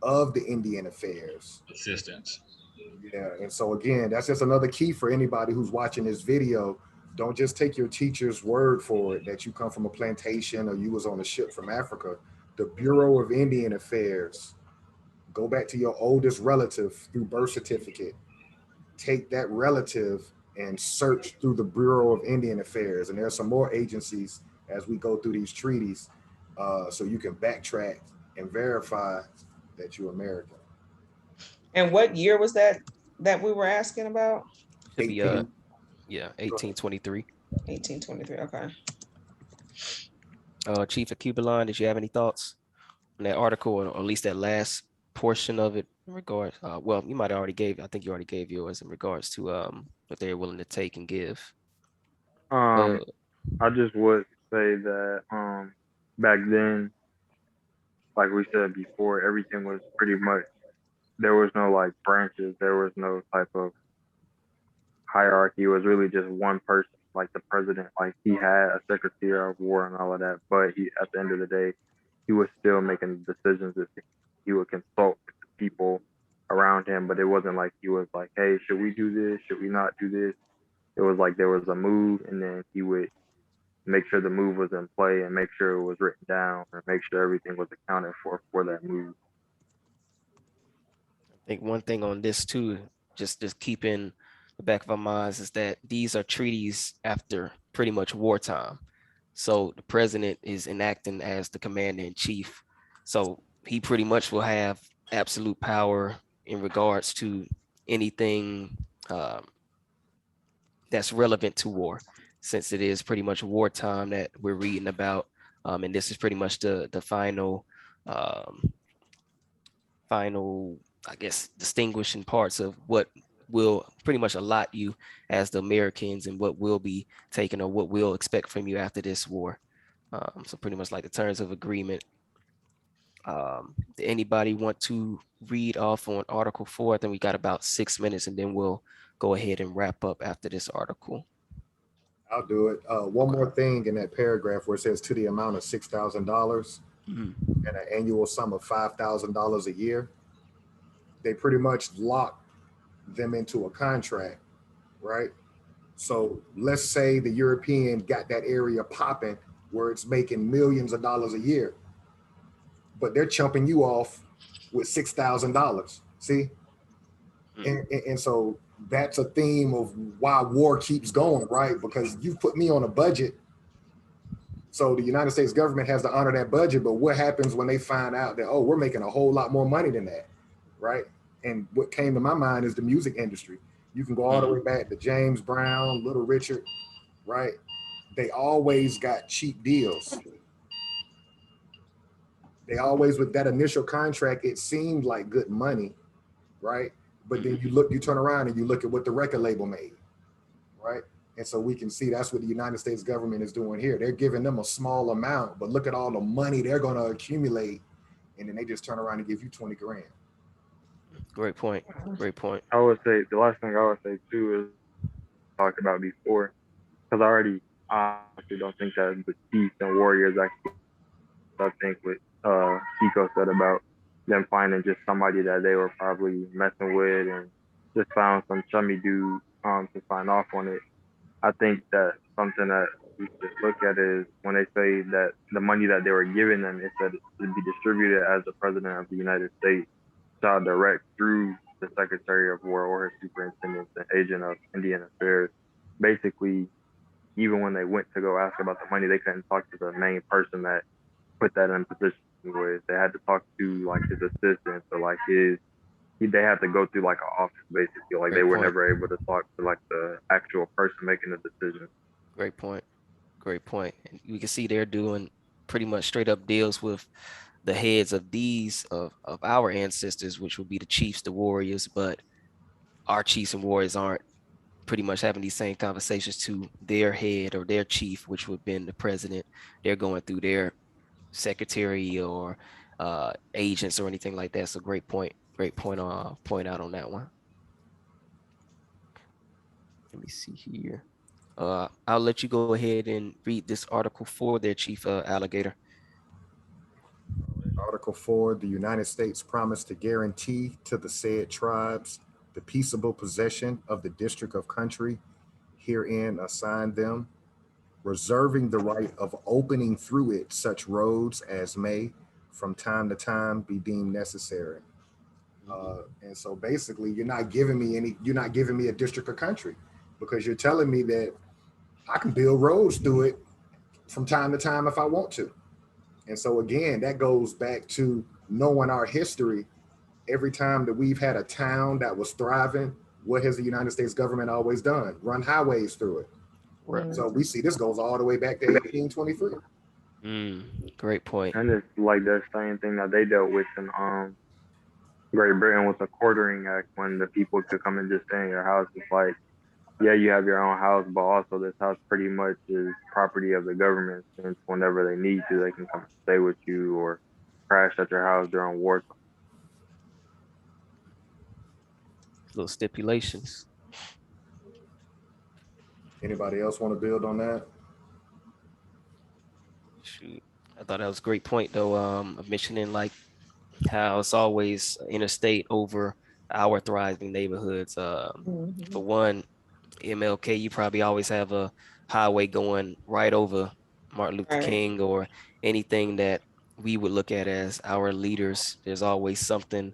of the Indian Affairs. Assistants. Yeah. And so, again, that's just another key for anybody who's watching this video. Don't just take your teacher's word for it that you come from a plantation or you was on a ship from Africa. The Bureau of Indian Affairs, go back to your oldest relative through birth certificate, take that relative and search through the Bureau of Indian Affairs. And there are some more agencies as we go through these treaties, so you can backtrack and verify that you're American. And what year was that we were asking about? Should be 18. yeah, 1823. 1823. Okay. Chief Acubalon, did you have any thoughts on that article, or at least that last portion of it in regards? Well, you might have already gave. I think you already gave yours in regards to what they're willing to take and give. Uh, I just would say that back then, like we said before, everything was pretty much, there was no like branches, there was no type of hierarchy. It was really just one person, like the president. Like he had a secretary of war and all of that, but he, at the end of the day, he was still making decisions that he would consult with the people around him. But it wasn't like he was like, hey, should we do this? Should we not do this? It was like there was a move, and then he would make sure the move was in play and make sure it was written down and make sure everything was accounted for that move. I think one thing on this too, just keep in the back of our minds, is that these are treaties after pretty much wartime. So the president is enacting as the commander in chief. So he pretty much will have absolute power in regards to anything that's relevant to war, since it is pretty much wartime that we're reading about. And this is pretty much the final um, final, I guess, distinguishing parts of what will pretty much allot you as the Americans and what will be taken or what we'll expect from you after this war. So pretty much like the terms of agreement. Did anybody want to read off on Article 4? I think we got about 6 minutes, and then we'll go ahead and wrap up after this article. I'll do it. One Okay. more thing in that paragraph where it says to the amount of $6,000 Mhm. and an annual sum of $5,000 a year, they pretty much lock them into a contract, right? So let's say the European got that area popping where it's making millions of dollars a year, but they're chumping you off with $6,000. See? And so that's a theme of why war keeps going, right? Because you put me on a budget. So the United States government has to honor that budget. But what happens when they find out that, oh, we're making a whole lot more money than that, right? And what came to my mind is the music industry. You can go all the way back to James Brown, Little Richard, right? They always got cheap deals. They always, with that initial contract, it seemed like good money, right? But then you turn around and you look at what the record label made, right? And so we can see that's what the United States government is doing here. They're giving them a small amount, but look at all the money they're going to accumulate. And then they just turn around and give you 20 grand. Great point. Great point. I would say the last thing I would say too is talked about before, because I honestly don't think that the chiefs and warriors actually, I think what Chico said about them finding just somebody that they were probably messing with and just found some chummy dude to sign off on it. I think that something that we should look at is when they say that the money that they were giving them, it said to be distributed as the president of the United States shall direct through the Secretary of War or his superintendent and agent of Indian Affairs. Basically, even when they went to go ask about the money, they couldn't talk to the main person that put that in position with. They had to talk to like his assistants or like they had to go through like an office basically. Like they Great were point. never able to talk to like the actual person making the decision. Great point. Great point. And you can see they're doing pretty much straight up deals with the heads of these of our ancestors, which would be the chiefs, the warriors, but our chiefs and warriors aren't pretty much having these same conversations to their head or their chief, which would have been the president. They're going through their secretary or agents or anything like that. So great point. Great point out on that one. Let me see here. I'll let you go ahead and read this article for their chief alligator. Article 4, the United States promised to guarantee to the said tribes the peaceable possession of the district of country herein assigned them, reserving the right of opening through it such roads as may from time to time be deemed necessary. And so basically you're not giving me a district of country because you're telling me that I can build roads through it from time to time if I want to. And so again, that goes back to knowing our history. Every time that we've had a town that was thriving, what has the United States government always done? Run highways through it. Right. So we see this goes all the way back to 1823. Great point. And it's like the same thing that they dealt with in Great Britain with the Quartering Act, when the people could come and just stay in your house. It's like, yeah, you have your own house, but also this house pretty much is property of the government, since whenever they need to, they can come stay with you or crash at your house during war. Little stipulations. Anybody else want to build on that? Shoot, I thought that was a great point though. Of mentioning like how it's always interstate over our thriving neighborhoods. For one, MLK, you probably always have a highway going right over Martin Luther Right. King or anything that we would look at as our leaders. There's always something,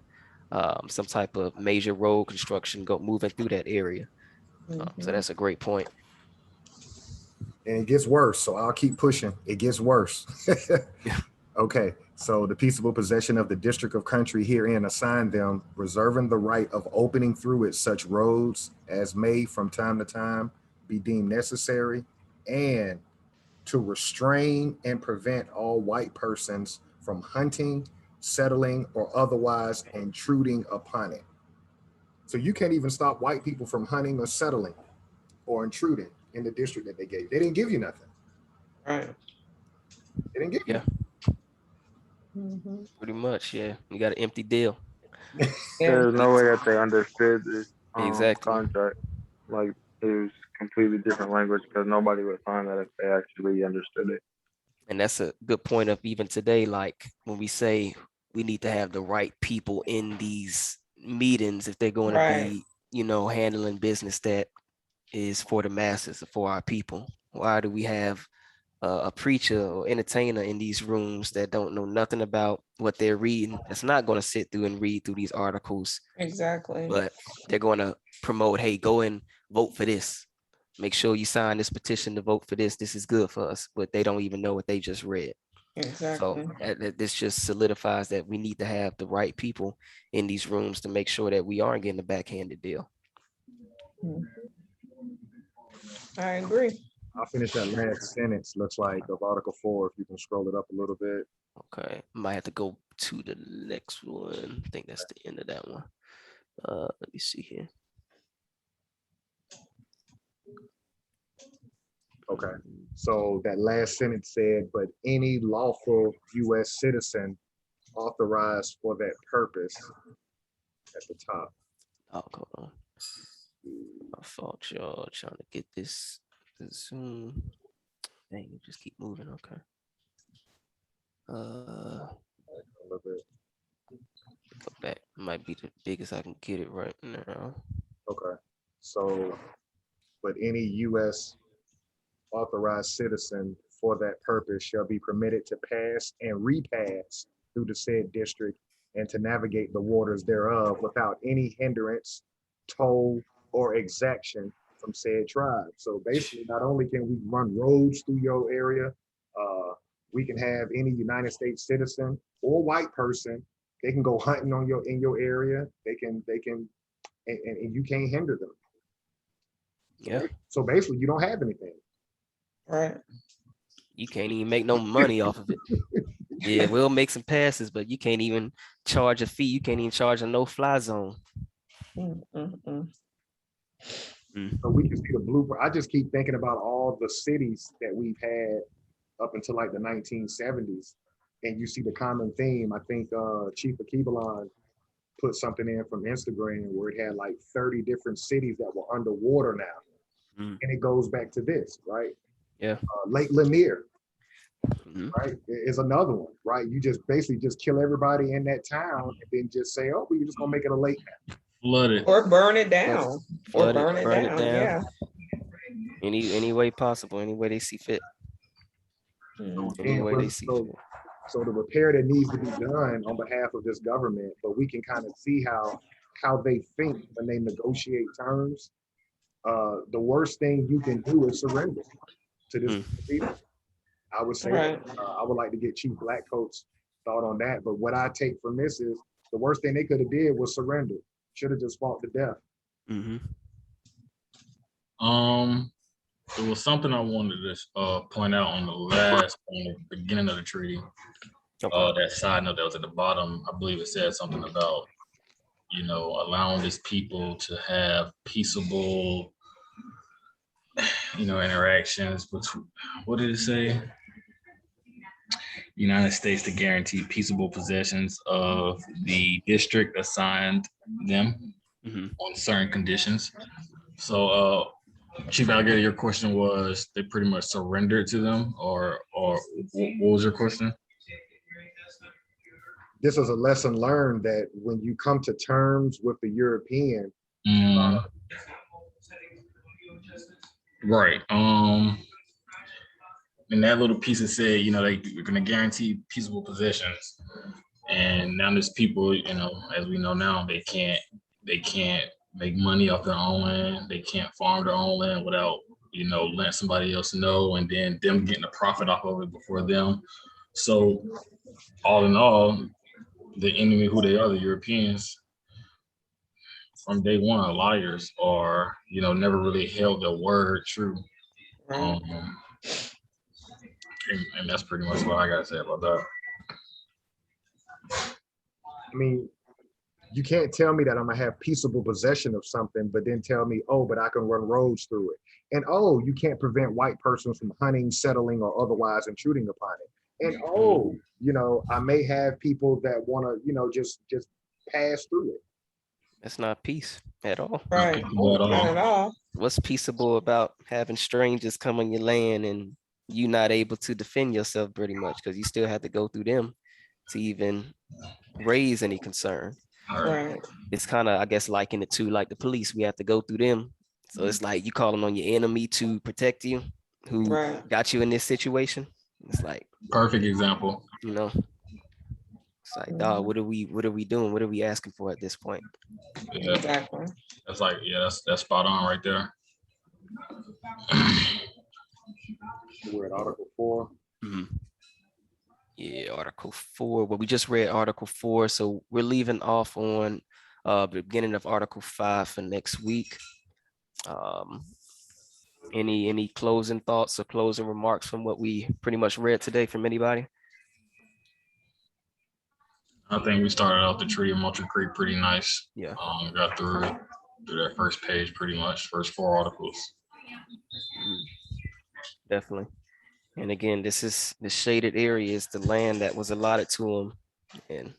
some type of major road construction moving through that area. So that's a great point. And it gets worse. So I'll keep pushing. It gets worse. Okay. So the peaceable possession of the district of country herein assigned them, reserving the right of opening through it such roads as may from time to time be deemed necessary, and to restrain and prevent all white persons from hunting, settling, or otherwise intruding upon it. So you can't even stop white people from hunting or settling or intruding in the district that they gave. They didn't give you nothing. Right. They didn't give Yeah, pretty much. Yeah, you got an empty deal. Yeah. There's no way that they understood this Exactly. contract. Like, it was completely different language because nobody would sign that if they actually understood it. And that's a good point of even today, like when we say we need to have the right people in these meetings if they're going to Right. be, handling business that is for the masses, for our people. Why do we have a preacher or entertainer in these rooms that don't know nothing about what they're reading? That's not going to sit through and read through these articles, Exactly. but they're going to promote, hey, go and vote for this. Make sure you sign this petition to vote for this. This is good for us, but they don't even know what they just read. So Exactly. this just solidifies that we need to have the right people in these rooms to make sure that we aren't getting a backhanded deal. I agree. I'll finish that last sentence, looks like, of Article 4, if you can scroll it up a little bit. Okay, might have to go to the next one. I think that's the end of that one. Let me see here. Okay. So that last sentence said, but any lawful U.S. citizen authorized for that purpose at the top. Oh, hold on. My fault, y'all. Trying to get this to Zoom. Dang, you just keep moving. Okay. A little bit. Go back. Might be the biggest I can get it right now. Okay. So, but any U.S. authorized citizen for that purpose shall be permitted to pass and repass through the said district and to navigate the waters thereof without any hindrance, toll, or exaction from said tribe. So basically, not only can we run roads through your area, we can have any United States citizen or white person. They can go hunting on in your area. They can, and you can't hinder them. Yeah. So basically, you don't have anything. Right. You can't even make no money off of it. Yeah, we'll make some passes, but you can't even charge a fee. You can't even charge a no-fly zone. So we can see the blueprint. I just keep thinking about all the cities that we've had up until like the 1970s. And you see the common theme. I think Chief Akibalon put something in from Instagram where it had like 30 different cities that were underwater now. Mm. And it goes back to this, right? Yeah. Lake Lanier, Mhm. right, is another one, right? You just basically just kill everybody in that town and then just say, oh, we're just gonna make it a lake now. Flooded. Or burn it down. Or Flood it, burn it burn it down. down. Yeah. Any way possible, any way they see fit. Mhm. Any And way they see fit. so the repair that needs to be done on behalf of this government, but we can kind of see how they think when they negotiate terms. The worst thing you can do is surrender to this Mm. people. I would say Right. that. I would like to get Chief Blackcoat's thought on that. But what I take from this is the worst thing they could have did was surrender. Should have just fought to death. Mm-hmm. There was something I wanted to point out on the beginning of the treaty. Okay. That side note that was at the bottom, I believe it said something about, allowing these people to have peaceable, interactions. What did it say? United States to guarantee peaceable possessions of the district assigned them Mm-hmm. on certain conditions. So, Chief Alligator, your question was they pretty much surrendered to them, or what was your question? This is a lesson learned that when you come to terms with the European, Right. And that little piece it said, they're going to guarantee peaceable possessions. And now there's people, as we know now, they can't make money off their own land. They can't farm their own land without, letting somebody else know, and then them getting a profit off of it before them. So all in all, the enemy who they are, the Europeans, from day one are liars, or, never really held their word true. Right. And that's pretty much what I got to say about that. I mean, you can't tell me that I'm gonna have peaceable possession of something, but then tell me, oh, but I can run roads through it. And oh, you can't prevent white persons from hunting, settling, or otherwise intruding upon it. And oh, I may have people that want to, just pass through it. That's not peace at all. Right. Not at all. What's peaceable about having strangers come on your land and you not able to defend yourself pretty much because you still have to go through them to even raise any concern. Right. It's kind of, I guess, liken it to like the police. We have to go through them. So it's like you calling on your enemy to protect you, who got you in this situation. It's like perfect example. It's like, dog, what are we doing? What are we asking for at this point? Yeah. Exactly. That's like, that's spot on right there. We're at Article 4. Mm-hmm. Yeah, Article 4. Well, we just read Article 4, so we're leaving off on the beginning of Article 5 for next week. Any closing thoughts or closing remarks from what we pretty much read today from anybody? I think we started out the Treaty of Moultrie Creek pretty nice. Yeah. Got through that first page pretty much, first 4 articles. Definitely. And again, this is the shaded area is the land that was allotted to them. And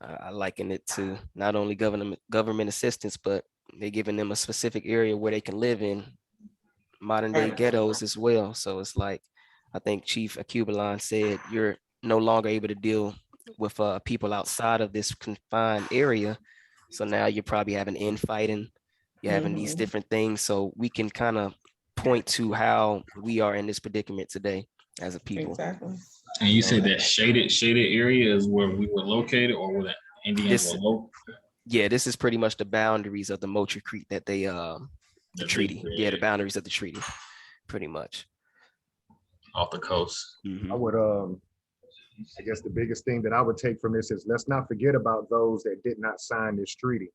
I liken it to not only government assistance, but they're giving them a specific area where they can live in modern day ghettos as well. So it's like, I think Chief Acubalon said, you're no longer able to deal with people outside of this confined area. So now you're probably having infighting, you're having these different things. So we can kind of point to how we are in this predicament today as a people. Exactly. And you said that shaded area is where we were located, or where the Indians were located? Yeah, this is pretty much the boundaries of the Moultrie Creek that they the treaty. Yeah, the boundaries of the treaty, pretty much. Off the coast. I would I guess the biggest thing that I would take from this is let's not forget about those that did not sign this treaty.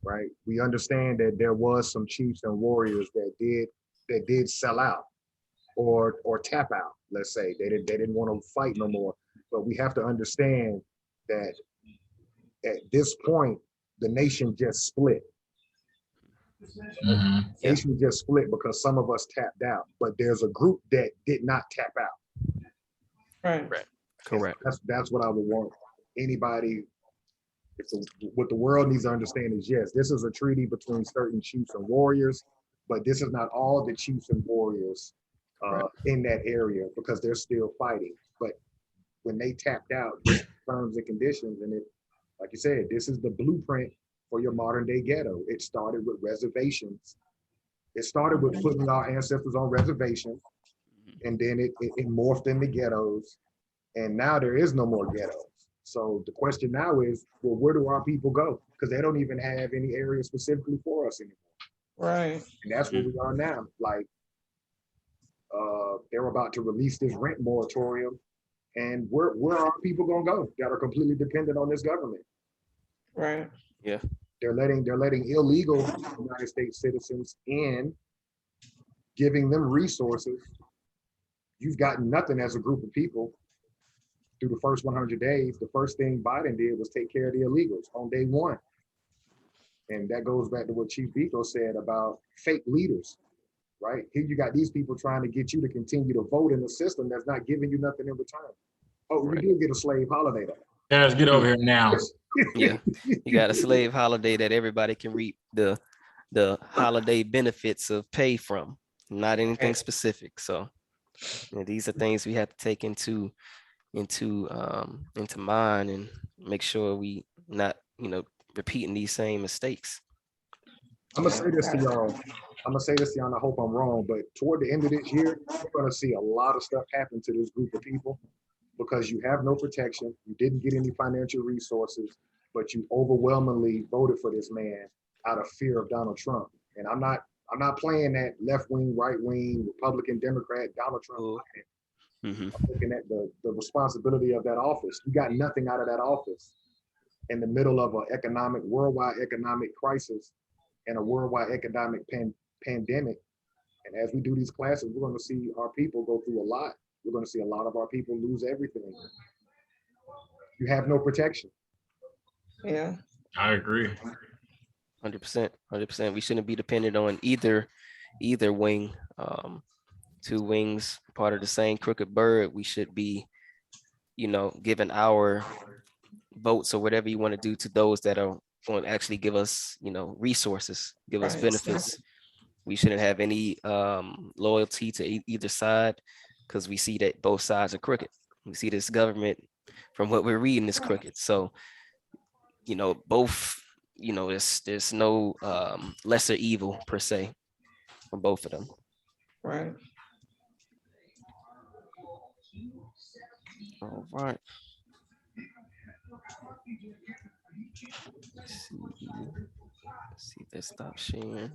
Right? We understand that there was some chiefs and warriors that did sell out or tap out, let's say. They didn't want to fight no more. But we have to understand that at this point, the nation just split. Nation just split because some of us tapped out, but there's a group that did not tap out. Right. Correct. That's what I would want anybody. What the world needs to understand is, yes, this is a treaty between certain chiefs and warriors, but this is not all the chiefs and warriors in that area because they're still fighting. But when they tapped out, this terms and conditions, and it, like you said, this is the blueprint for your modern day ghetto. It started with reservations. It started with putting our ancestors on reservations, and then it morphed into ghettos, and now there is no more ghettos. So the question now is, well, where do our people go? Because they don't even have any area specifically for us anymore. Right. And that's where we are now. Like, they're about to release this rent moratorium, and where are people gonna go that are completely dependent on this government? Right. Yeah. They're letting illegal United States citizens in, giving them resources. You've gotten nothing as a group of people through the first 100 days. The first thing Biden did was take care of the illegals on day one. And that goes back to what Chief Biko said about fake leaders, right? Here you got these people trying to get you to continue to vote in a system that's not giving you nothing in return. Oh, Right. we did get a slave holiday though. Yeah, let's get over here now. Yeah, you got a slave holiday that everybody can reap the holiday benefits of pay from, not anything specific. So these are things we have to take into mind and make sure we not repeating these same mistakes. I'm gonna say this to y'all. And I hope I'm wrong, but toward the end of this year, we're gonna see a lot of stuff happen to this group of people because you have no protection, you didn't get any financial resources, but you overwhelmingly voted for this man out of fear of Donald Trump. And I'm not playing that left wing, right wing, Republican, Democrat, Donald Trump. Mm-hmm. I'm looking at the responsibility of that office. You got nothing out of that office in the middle of an worldwide economic crisis and a worldwide economic pandemic. And as we do these classes, we're going to see our people go through a lot. We're going to see a lot of our people lose everything. You have no protection. Yeah. I agree. 100%. 100%. We shouldn't be dependent on either wing. Two wings, part of the same crooked bird. We should be, giving our votes or whatever you want to do to those that are going to actually give us, resources, give us Right. benefits. We shouldn't have any loyalty to either side because we see that both sides are crooked. We see this government, from what we're reading, is crooked. So, both, there's no lesser evil per se from both of them. Right. All right. Let's see if they stop sharing.